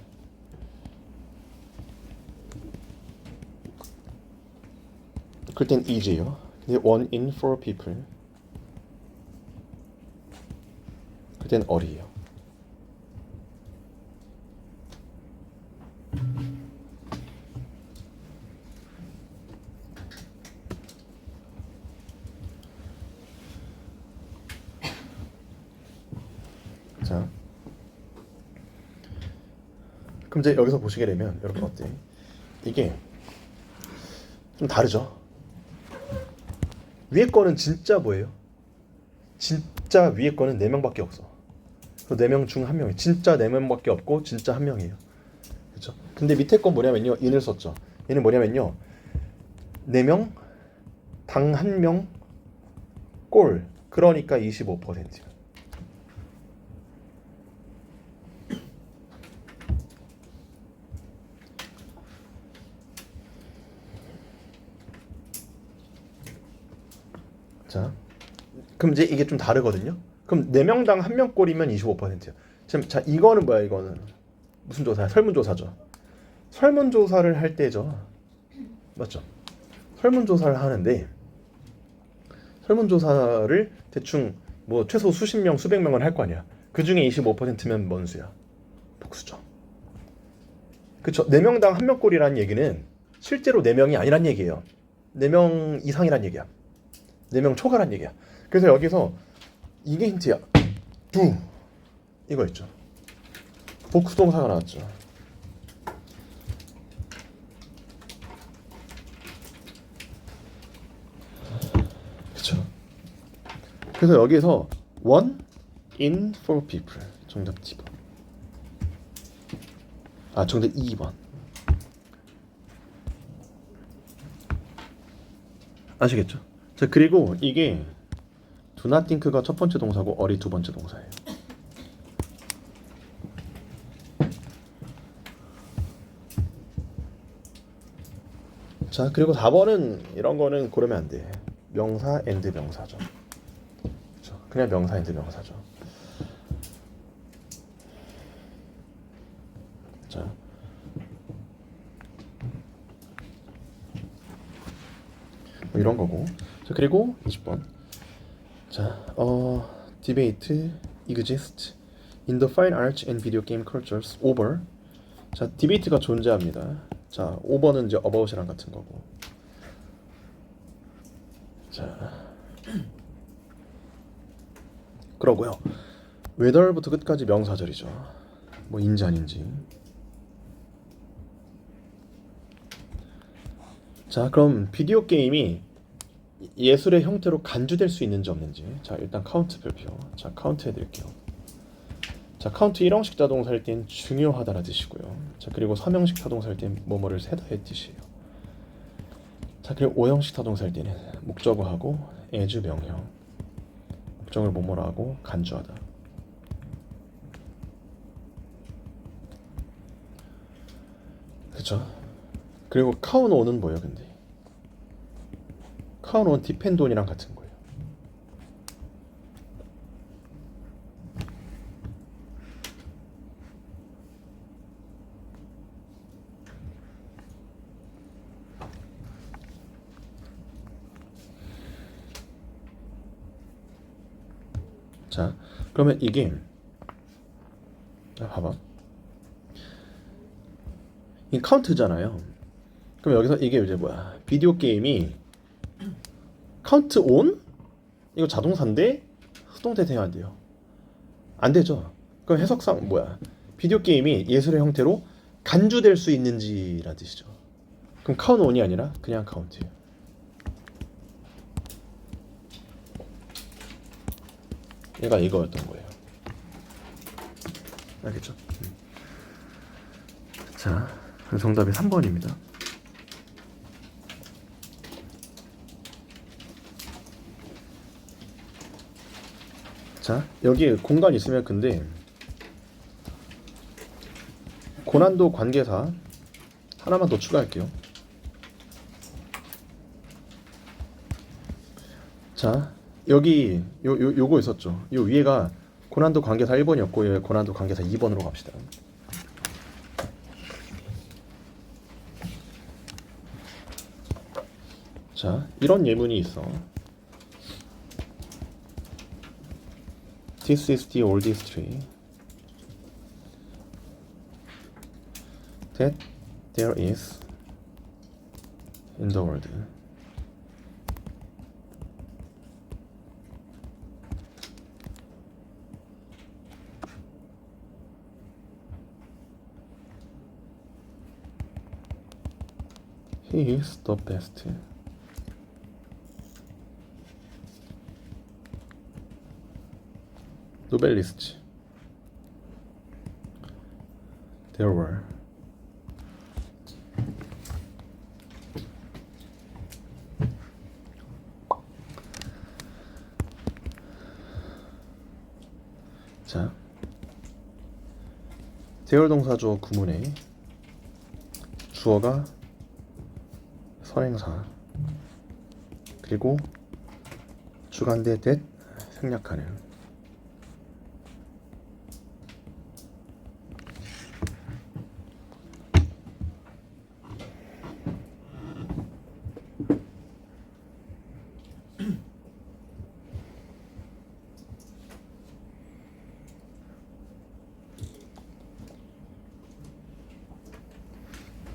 그럴 땐 is예요. 근데 one in 4 people 그럴 땐 are예요. 자, 그럼 이제 여기서 보시게 되면 여러분 어때? 이게 좀 다르죠? 위에 거는 진짜 뭐예요? 진짜 위에 거는 4명밖에 없어. 그 4명 중 1명이 진짜 4명밖에 없고 진짜 1명이에요. 그렇죠? 근데 밑에 건 뭐냐면요. in을 썼죠. 얘는 뭐냐면요. 4명 당 1명 꼴. 그러니까 25%. 자, 그럼 이제 이게 좀 다르거든요. 그럼 4명당 1명 꼴이면 25%야. 지금 자, 이거는 뭐야? 이거는 무슨 조사야? 설문조사죠. 설문조사를 할 때죠. 맞죠? 설문조사를 하는데 설문조사를 대충 뭐 최소 수십 명, 수백 명을 할 거 아니야. 그 중에 25%면 뭔 수야? 복수죠. 그쵸? 4명당 1명 꼴이라는 얘기는 실제로 4명이 아니란 얘기예요. 4명 이상이란 얘기야. 4명 초과란 얘기야. 그래서 여기서 이게 힌트야. 부 이거 있죠. 복수동사가 나왔죠. 그쵸. 그래서 여기서 one in 4 people 정답 D번. 정답 2번. 아시겠죠? 자, 그리고 이게 do not think가 첫 번째 동사고 어리 두 번째 동사예요. 자, 그리고 4번은 이런 거는 고르면 안 돼. 명사 and 명사죠. 그렇죠? 그냥 명사 and 명사죠. 자, 뭐 이런 거고. 자, 그리고 20번. 자, debate exists in the fine arts and video game cultures over. 자, 디베이트가 존재합니다. 자, 5번은 이제 about이랑 같은 거고. 자, 그러고요. whether부터 끝까지 명사절이죠. 뭐 인지 아닌지. 자, 그럼 비디오 게임이 예술의 형태로 간주될 수 있는지 없는지. 자, 일단 카운트 별표. 자, 카운트 해드릴게요. 자, 카운트 1형식 자동사일 땐 중요하다라 뜻이고요. 자, 그리고 3형식 타동사일 땐 뭐뭐를 세다의 뜻이에요. 자, 그리고 5형식 타동사일 때는 목적어하고 as 명형. 목적을 뭐뭐라 하고 간주하다. 그쵸? 그리고 count on은 뭐예요, 근데? count on depend on이랑 같은 거예요. 자, 그러면 이게 봐봐. 이 카운트잖아요. 그럼 여기서 이게 이제 뭐야? 비디오 게임이 카운트 온? 이거 자동사인데 수동태 돼야 안 돼요. 안 되죠. 그럼 해석상 뭐야? 비디오 게임이 예술의 형태로 간주될 수 있는지라는 뜻이죠. 그럼 카운트 온이 아니라 그냥 카운트예요. 얘가 이거였던 거예요. 알겠죠? 자, 정답이 3번입니다. 자, 여기 공간 있으면 근데 고난도 관계사 하나만 더 추가할게요. 자, 여기 요거 있었죠. 요 위에가 고난도 관계사 1번이었고 여기 고난도 관계사 2번으로 갑시다. 자, 이런 예문이 있어. This is the oldest tree that there is in the world. He is the best. 노벨리스트. There were. 자, 대열 동사 주어 구문에 주어가 선행사 그리고 주관대 that 생략하는.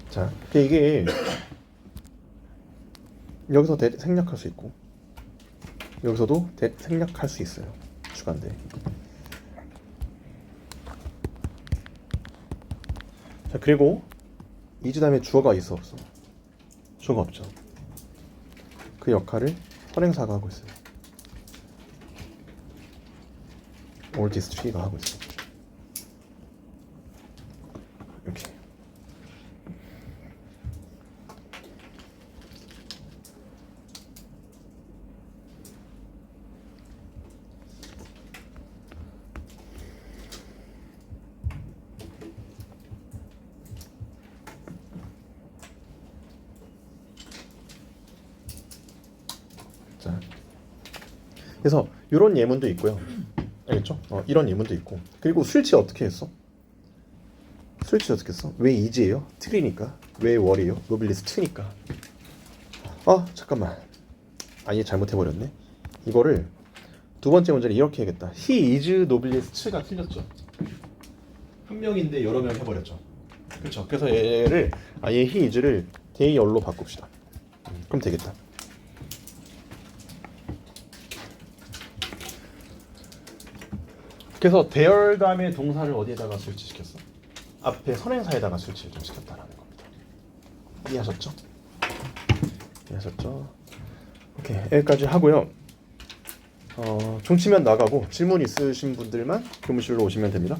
자, 이게 여기서 that 생략할 수 있고 여기서도 that 생략할 수 있어요. 주관대. 자, 그리고 이 다음에 주어가 있어 없어? 주어가 없죠. 그 역할을 선행사가 하고 있어요. oldest tree가 하고 있어. 이렇게. 자, 그래서 이런 예문도 있고요. 알겠죠? 이런 예문도 있고. 그리고 스위치 어떻게 했어? 스위치 어떻게 했어? 왜 이지예요? 트리니까. 왜 월이에요? 노빌리스트니까. 잠깐만. 아예 잘못해버렸네. 이거를 두 번째 문제를 이렇게 해야겠다. He is 노빌리스트가 틀렸죠. 한 명인데 여러 명 해버렸죠. 그렇죠. 그래서 얘를 아예 he is를 they are로 바꿉시다. 그럼 되겠다. 그래서 there 다음에 동사를 어디에다가 설치시켰어? 앞에 선행사에다가 설치를 좀 시켰다라는 겁니다. 이해하셨죠? 이해하셨죠? 오케이, 여기까지 하고요. 종치면 나가고 질문 있으신 분들만 교무실로 오시면 됩니다.